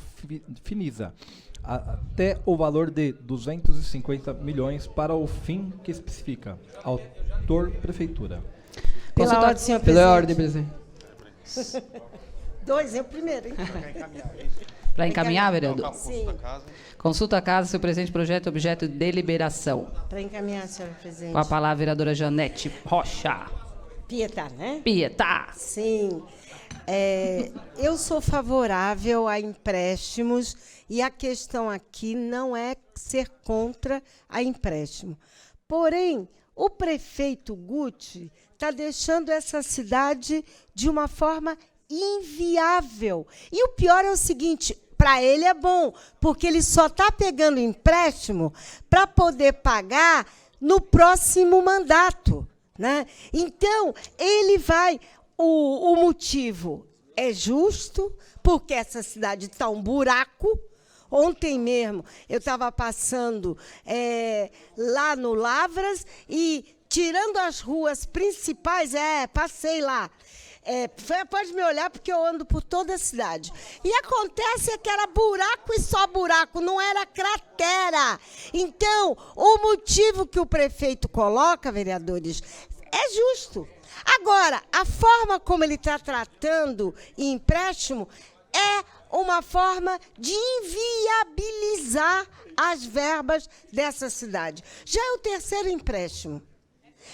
FINISA, até o valor de 250 milhões para o fim que especifica. Autor, Prefeitura. Pela ordem, senhor presidente. Pela ordem, presidente. Dois, eu primeiro, hein? Para encaminhar, vereador? Sim. Consulta a casa se o presente projeto é objeto de deliberação. Para encaminhar, senhor presidente. Com a palavra, a vereadora Janete Rocha. Pietá, né? Pietá. Sim. Eu sou favorável a empréstimos e a questão aqui não é ser contra a empréstimo. Porém, o prefeito Guti está deixando essa cidade de uma forma inviável. E o pior é o seguinte, para ele é bom, porque ele só está pegando empréstimo para poder pagar no próximo mandato, né? Então, ele vai... O motivo é justo, porque essa cidade está um buraco. Ontem mesmo eu estava passando lá no Lavras e, tirando as ruas principais, passei lá. Pode me olhar, porque eu ando por toda a cidade. E acontece que era buraco e só buraco, não era cratera. Então, o motivo que o prefeito coloca, vereadores, é justo. Agora, a forma como ele está tratando empréstimo é uma forma de inviabilizar as verbas dessa cidade. Já é o terceiro empréstimo.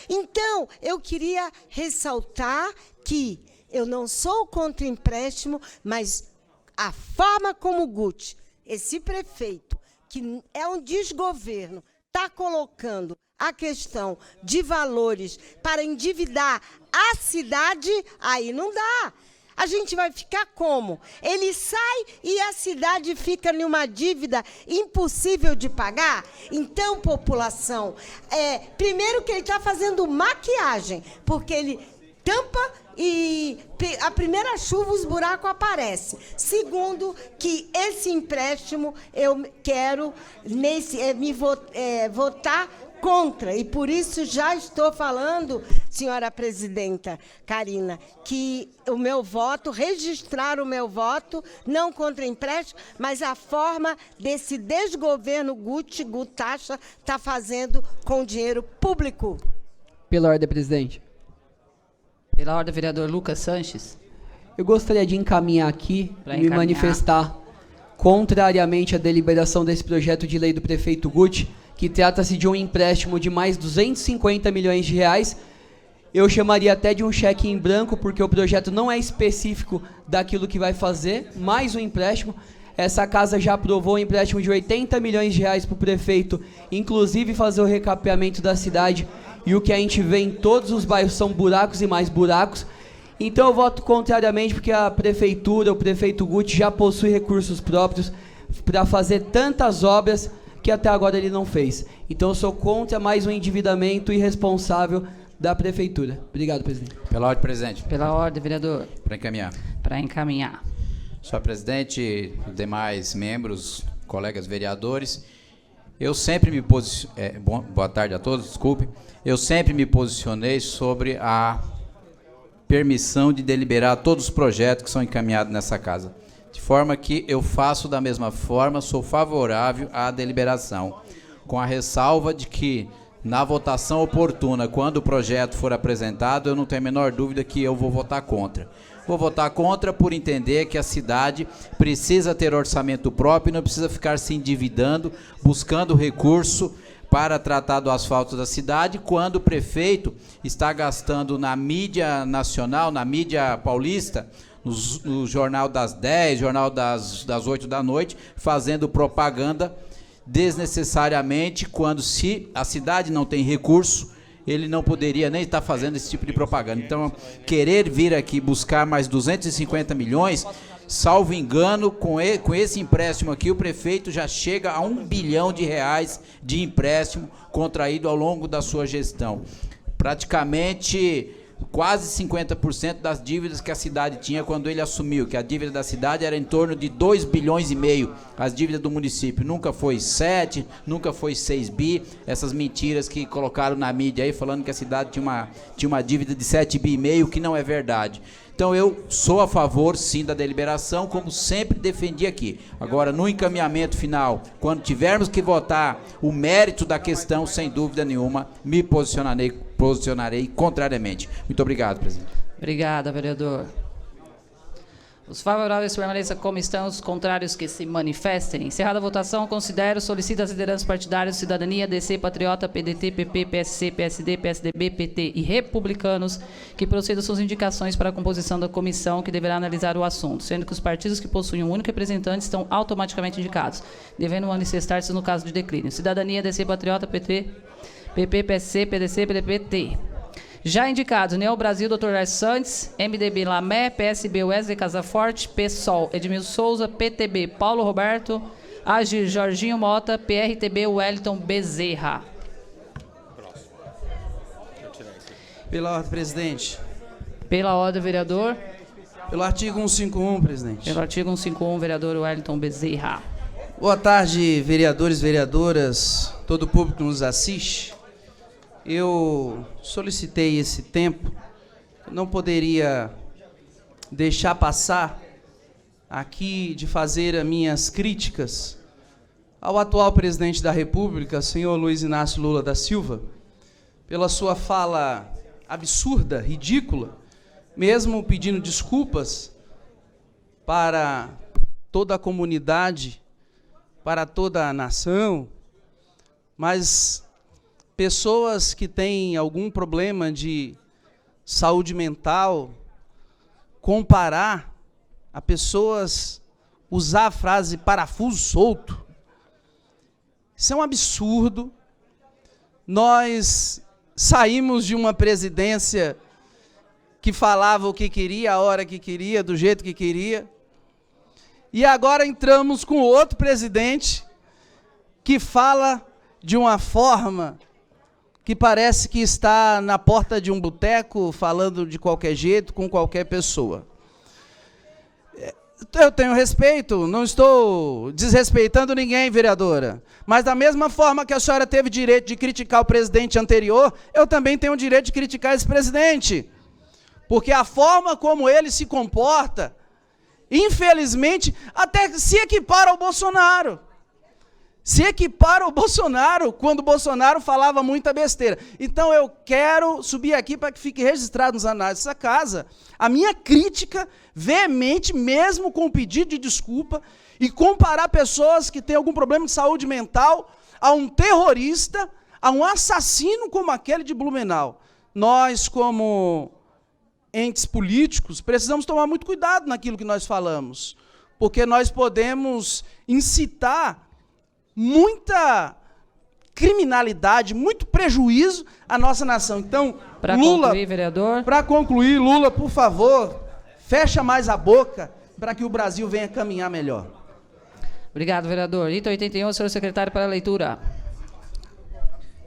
Então, eu queria ressaltar que eu não sou contra empréstimo, mas a forma como o Guti, esse prefeito, que é um desgoverno, está colocando a questão de valores para endividar a cidade, aí não dá. A gente vai ficar como? Ele sai e a cidade fica numa dívida impossível de pagar? Então, população, primeiro que ele está fazendo maquiagem, porque ele tampa e a primeira chuva os buracos aparecem. Segundo, que esse empréstimo eu quero votar contra, e por isso já estou falando, senhora presidenta Karina, que o meu voto, registrar o meu voto, não contra empréstimo, mas a forma desse desgoverno Gutacha está fazendo com dinheiro público. Pela ordem, presidente. Pela ordem, vereador Lucas Sanches. Eu gostaria de encaminhar aqui e me manifestar contrariamente à deliberação desse projeto de lei do prefeito Guti, que trata-se de um empréstimo de mais 250 milhões de reais. Eu chamaria até de um cheque em branco, porque o projeto não é específico daquilo que vai fazer, mais um empréstimo. Essa casa já aprovou um empréstimo de 80 milhões de reais para o prefeito, inclusive fazer o recapeamento da cidade, e o que a gente vê em todos os bairros são buracos e mais buracos. Então eu voto contrariamente, porque a prefeitura, o prefeito Guti, já possui recursos próprios para fazer tantas obras que até agora ele não fez. Então eu sou contra mais um endividamento irresponsável da prefeitura. Obrigado, presidente. Pela ordem, presidente. Pela ordem, vereador. Para encaminhar. Para encaminhar. Senhor presidente, demais membros, colegas vereadores, eu sempre me posicionei, boa tarde a todos, desculpe, eu sempre me posicionei sobre a permissão de deliberar todos os projetos que são encaminhados nessa casa. De forma que eu faço da mesma forma, sou favorável à deliberação, com a ressalva de que na votação oportuna, quando o projeto for apresentado, eu não tenho a menor dúvida que eu vou votar contra. Vou votar contra por entender que a cidade precisa ter orçamento próprio e não precisa ficar se endividando, buscando recurso para tratar do asfalto da cidade, quando o prefeito está gastando na mídia nacional, na mídia paulista, no Jornal das 10, Jornal das 8 da noite, fazendo propaganda desnecessariamente, quando se a cidade não tem recurso, ele não poderia nem estar fazendo esse tipo de propaganda. Então, querer vir aqui buscar mais 250 milhões, salvo engano, com esse empréstimo aqui, o prefeito já chega a R$1 bilhão de empréstimo contraído ao longo da sua gestão. Praticamente quase 50% das dívidas que a cidade tinha quando ele assumiu, que a dívida da cidade era em torno de 2,5 bilhões, as dívidas do município. Nunca foi 7, nunca foi 6 bi, essas mentiras que colocaram na mídia aí, falando que a cidade tinha uma dívida de 7,5 bi, que não é verdade. Então eu sou a favor, sim, da deliberação, como sempre defendi aqui. Agora, no encaminhamento final, quando tivermos que votar o mérito da questão, sem dúvida nenhuma, me posicionarei contrariamente. Muito obrigado, presidente. Obrigada, vereador. Os favoráveis permaneçam como estão, os contrários que se manifestem. Encerrada a votação, considero, solicito as lideranças partidárias Cidadania, DC, Patriota, PDT, PP, PSC, PSD, PSDB, PT e Republicanos que procedam suas indicações para a composição da comissão que deverá analisar o assunto, sendo que os partidos que possuem um único representante estão automaticamente indicados, devendo manifestar-se no caso de declínio. Cidadania, DC, Patriota, PT, PP, PSC, PDC, PDP, PT. Já indicados, Neo Brasil, Dr. Lars Santos, MDB Lamé, PSB Wesley Casaforte, PSOL Edmilson Souza, PTB Paulo Roberto, Agir Jorginho Mota, PRTB Wellington Bezerra. Pela ordem, presidente. Pela ordem, vereador. Pelo artigo 151, presidente. Pelo artigo 151, vereador Wellington Bezerra. Boa tarde, vereadores, vereadoras, todo o público que nos assiste. Eu solicitei esse tempo, não poderia deixar passar aqui de fazer as minhas críticas ao atual presidente da República, senhor Luiz Inácio Lula da Silva, pela sua fala absurda, ridícula, mesmo pedindo desculpas para toda a comunidade, para toda a nação, mas pessoas que têm algum problema de saúde mental, comparar a pessoas, usar a frase parafuso solto, isso é um absurdo. Nós saímos de uma presidência que falava o que queria, a hora que queria, do jeito que queria, e agora entramos com outro presidente que fala de uma forma que parece que está na porta de um boteco, falando de qualquer jeito, com qualquer pessoa. Eu tenho respeito, não estou desrespeitando ninguém, vereadora, mas da mesma forma que a senhora teve direito de criticar o presidente anterior, eu também tenho o direito de criticar esse presidente, porque a forma como ele se comporta, infelizmente, até se equipara ao Bolsonaro. Se equipara ao Bolsonaro, quando o Bolsonaro falava muita besteira. Então eu quero subir aqui para que fique registrado nos anais dessa casa a minha crítica veemente, mesmo com o pedido de desculpa, e comparar pessoas que têm algum problema de saúde mental a um terrorista, a um assassino como aquele de Blumenau. Nós, como entes políticos, precisamos tomar muito cuidado naquilo que nós falamos, porque nós podemos incitar muita criminalidade, muito prejuízo à nossa nação. Então, Lula, concluir, vereador. Para concluir, Lula, por favor, fecha mais a boca para que o Brasil venha caminhar melhor. Obrigado, vereador. Item 81, senhor secretário, para a leitura.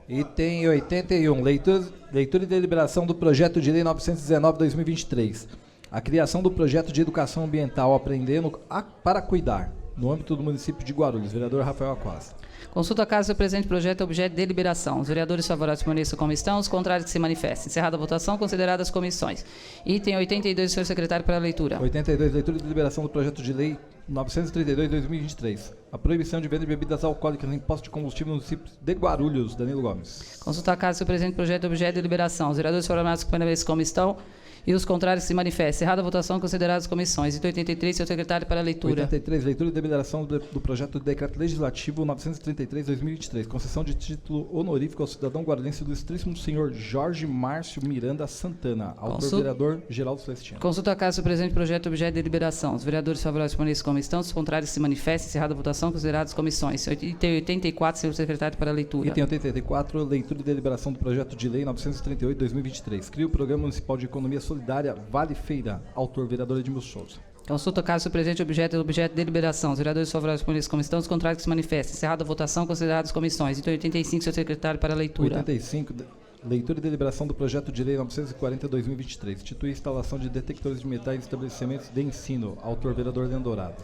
Item 81, leitura e deliberação do projeto de lei 919/2023. A criação do projeto de educação ambiental Aprendendo para Cuidar. no âmbito do município de Guarulhos. Vereador Rafael Aquaz. Consulta a casa do presente projeto objeto de deliberação. Os vereadores favoráveis permaneçam como estão, os contrários que se manifestem. Encerrada a votação, consideradas as comissões. Item 82, senhor secretário, para a leitura. 82, leitura e deliberação do projeto de lei 932/2023. A proibição de venda de bebidas alcoólicas em postos de combustível no município de Guarulhos. Danilo Gomes. Consulta a casa do presente projeto objeto de deliberação. Os vereadores favoráveis permaneçam como estão e os contrários que se manifestem. Encerrada a votação, consideradas as comissões. Item 83, senhor secretário, para a leitura. 83, leitura e deliberação do projeto de decreto legislativo 933/2023, concessão de título honorífico ao cidadão guarulhense do ilustríssimo senhor Jorge Márcio Miranda Santana, autor vereador Geraldo Celestino. Consulta a casa do presente projeto objeto de deliberação. Os vereadores favoráveis permaneçam como estão, os contrários que se manifestem. Encerrada a votação, consideradas as comissões. Item 84, senhor secretário, para a leitura. Item 84, leitura e deliberação do projeto de lei 938/2023, cria o Programa Municipal de Economia Solidária Vale Feira, autor vereador Edmilson Souza. Consulta a casa do presente objeto de deliberação. Os vereadores favoráveis permaneçam como estão, os contrários que se manifestem. Encerrada a votação, consideradas as comissões. Item 85, senhor secretário, para a leitura. 85, leitura e deliberação do projeto de lei 940/2023, institui a instalação de detectores de metais em estabelecimentos de ensino, autor vereador Leandro Dourado.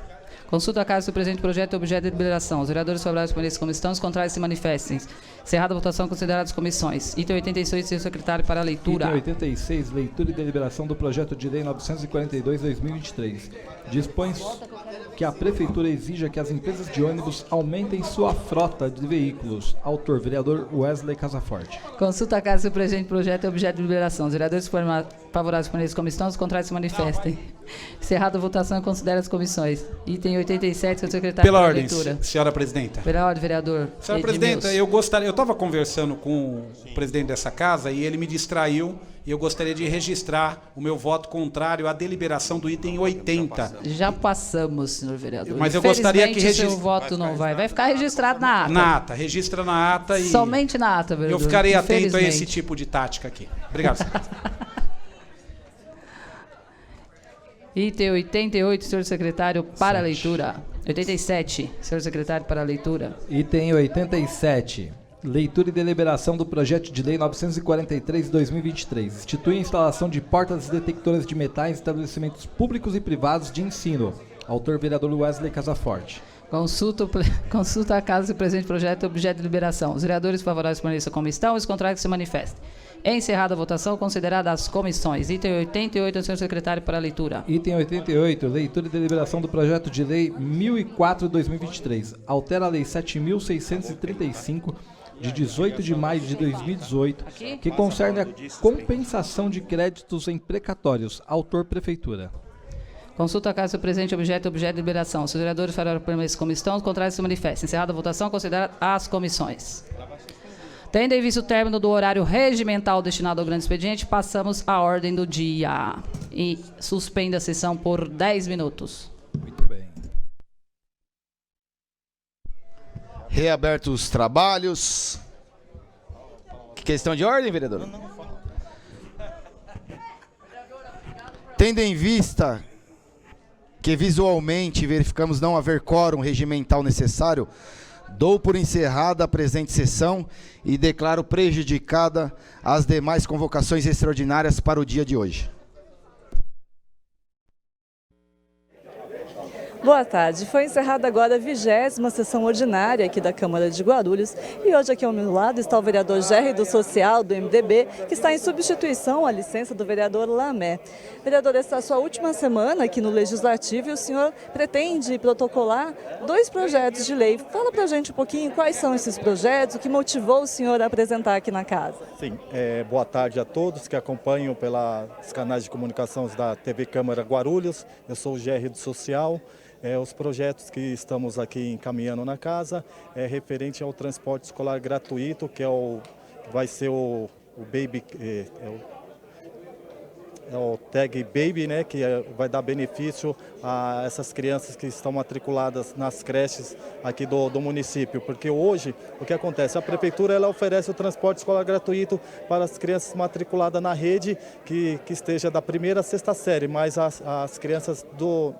Consulta a casa do presente projeto objeto de deliberação. Os vereadores favoráveis permaneçam como estão, os contrários se manifestem. Encerrada a votação, consideradas as comissões. Item 86, senhor secretário, para a leitura. Item 86, leitura e deliberação do projeto de lei 942/2023. Dispõe que a Prefeitura exija que as empresas de ônibus aumentem sua frota de veículos. Autor, vereador Wesley Casaforte. Consulta a casa do presente projeto objeto de deliberação. Os vereadores favoráveis permaneçam como estão, os contrários se manifestem. Encerrada a votação, considera as comissões. Item 87, senhor secretário, pela para a ordem, leitura. senhora presidenta. Pela ordem, vereador. Senhora presidenta, eu estava conversando com o presidente dessa casa e ele me distraiu e eu gostaria de registrar o meu voto contrário à deliberação do item 80. Já passamos, senhor vereador. Mas eu gostaria que seu voto não vai ficar registrado na ata. Na ata, registra na ata e... Somente na ata, vereador. Eu ficarei atento a esse tipo de tática aqui. Obrigado, senhora. Item 88, senhor secretário, para a leitura. 87, senhor secretário, para a leitura. Item 87. Leitura e deliberação do projeto de lei 943/2023. Institui a instalação de portas detectoras de metais em estabelecimentos públicos e privados de ensino. Autor vereador Wesley Casaforte. Consulta a casa do presente projeto objeto de deliberação. Os vereadores favoráveis permaneçam como estão, os contrários se manifestem. Encerrada a votação, considerada as comissões. Item 88, senhor secretário, para a leitura. Item 88, leitura e deliberação do projeto de lei 1004/2023. Altera a lei 7.635, de 18 de maio de 2018, que concerne a compensação de créditos em precatórios. Autor, Prefeitura. Consulta a casa do presente objeto de deliberação. Os vereadores favoráveis permaneçam como estão, os contrários se manifestem. Encerrada a votação, considerada as comissões. Tendo em vista o término do horário regimental destinado ao grande expediente, passamos à ordem do dia. E suspenda a sessão por 10 minutos. Muito bem. Reabertos os trabalhos. Questão de ordem, vereador? Tendo em vista que visualmente verificamos não haver quórum regimental necessário, dou por encerrada a presente sessão e declaro prejudicada as demais convocações extraordinárias para o dia de hoje. Boa tarde. Foi encerrada agora a 20ª sessão ordinária aqui da Câmara de Guarulhos e hoje aqui ao meu lado está o vereador Gerry do Social, do MDB, que está em substituição à licença do vereador Lamé. Vereador, esta é a sua última semana aqui no Legislativo e o senhor pretende protocolar 2 projetos de lei. Fala pra gente um pouquinho quais são esses projetos, o que motivou o senhor a apresentar aqui na casa. Sim, boa tarde a todos que acompanham pelos canais de comunicação da TV Câmara Guarulhos. Eu sou o Gerry do Social. Os projetos que estamos aqui encaminhando na casa é referente ao transporte escolar gratuito, que vai ser o Baby, o Tag Baby, né, que vai dar benefício a essas crianças que estão matriculadas nas creches aqui do município, porque hoje o que acontece? A prefeitura ela oferece o transporte escolar gratuito para as crianças matriculadas na rede que esteja da 1ª à 6ª série, mas as crianças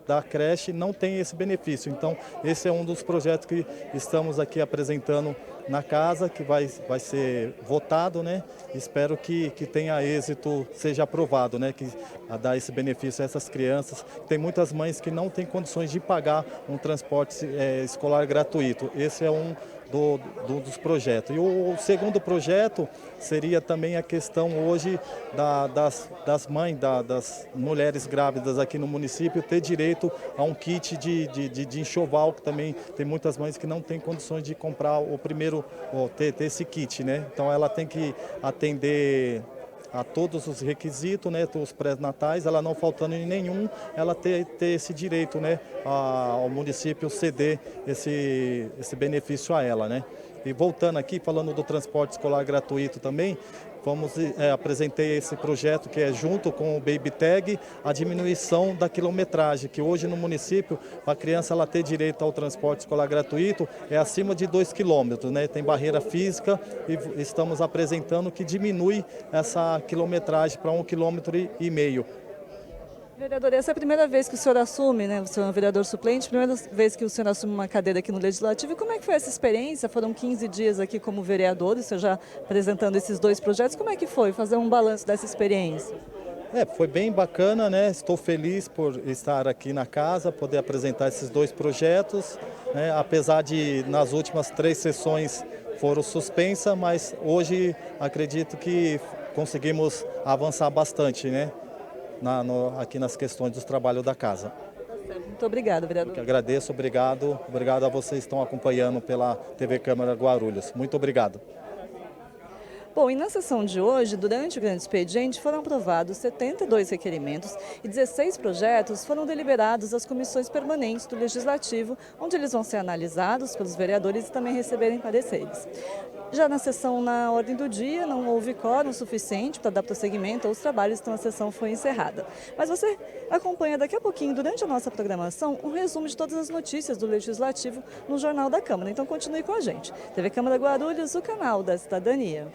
da creche não têm esse benefício. Então esse é um dos projetos que estamos aqui apresentando na casa, que vai ser votado, né? Espero que tenha êxito, seja aprovado, né? Que a dar esse benefício a essas crianças. Tem muitas mães que não têm condições de pagar um transporte escolar gratuito. Esse é um dos projetos. E o segundo projeto seria também a questão hoje das mães, das mulheres grávidas aqui no município ter direito a um kit de enxoval, que também tem muitas mães que não têm condições de comprar o primeiro, ter esse kit, né? Então ela tem que atender a todos os requisitos, né, os pré-natais, ela não faltando em nenhum, ela ter esse direito, né, ao município ceder esse benefício a ela, né. E voltando aqui, falando do transporte escolar gratuito também, apresentei esse projeto que é junto com o Baby Tag, a diminuição da quilometragem, que hoje no município, a criança ela ter direito ao transporte escolar gratuito é acima de 2 quilômetros, né? Tem barreira física e estamos apresentando que diminui essa quilometragem para 1,5 km. Vereador, essa é a primeira vez que o senhor assume, né? O senhor é um vereador suplente, primeira vez que o senhor assume uma cadeira aqui no Legislativo. E como é que foi essa experiência? Foram 15 dias aqui como vereador, o senhor já apresentando esses 2 projetos. Como é que foi fazer um balanço dessa experiência? Foi bem bacana, né? Estou feliz por estar aqui na casa, poder apresentar esses 2 projetos, né? Apesar de nas últimas 3 sessões foram suspensas, mas hoje acredito que conseguimos avançar bastante, né? Aqui nas questões dos trabalhos da casa. Muito obrigada, vereador. Eu que agradeço, obrigado a vocês que estão acompanhando pela TV Câmara Guarulhos. Muito obrigado. Bom, e na sessão de hoje, durante o grande expediente, foram aprovados 72 requerimentos e 16 projetos foram deliberados às comissões permanentes do Legislativo, onde eles vão ser analisados pelos vereadores e também receberem pareceres. Já na sessão na ordem do dia, não houve quórum suficiente para dar prosseguimento aos trabalhos, então a sessão foi encerrada. Mas você acompanha daqui a pouquinho, durante a nossa programação, um resumo de todas as notícias do Legislativo no Jornal da Câmara. Então continue com a gente. TV Câmara Guarulhos, o canal da cidadania.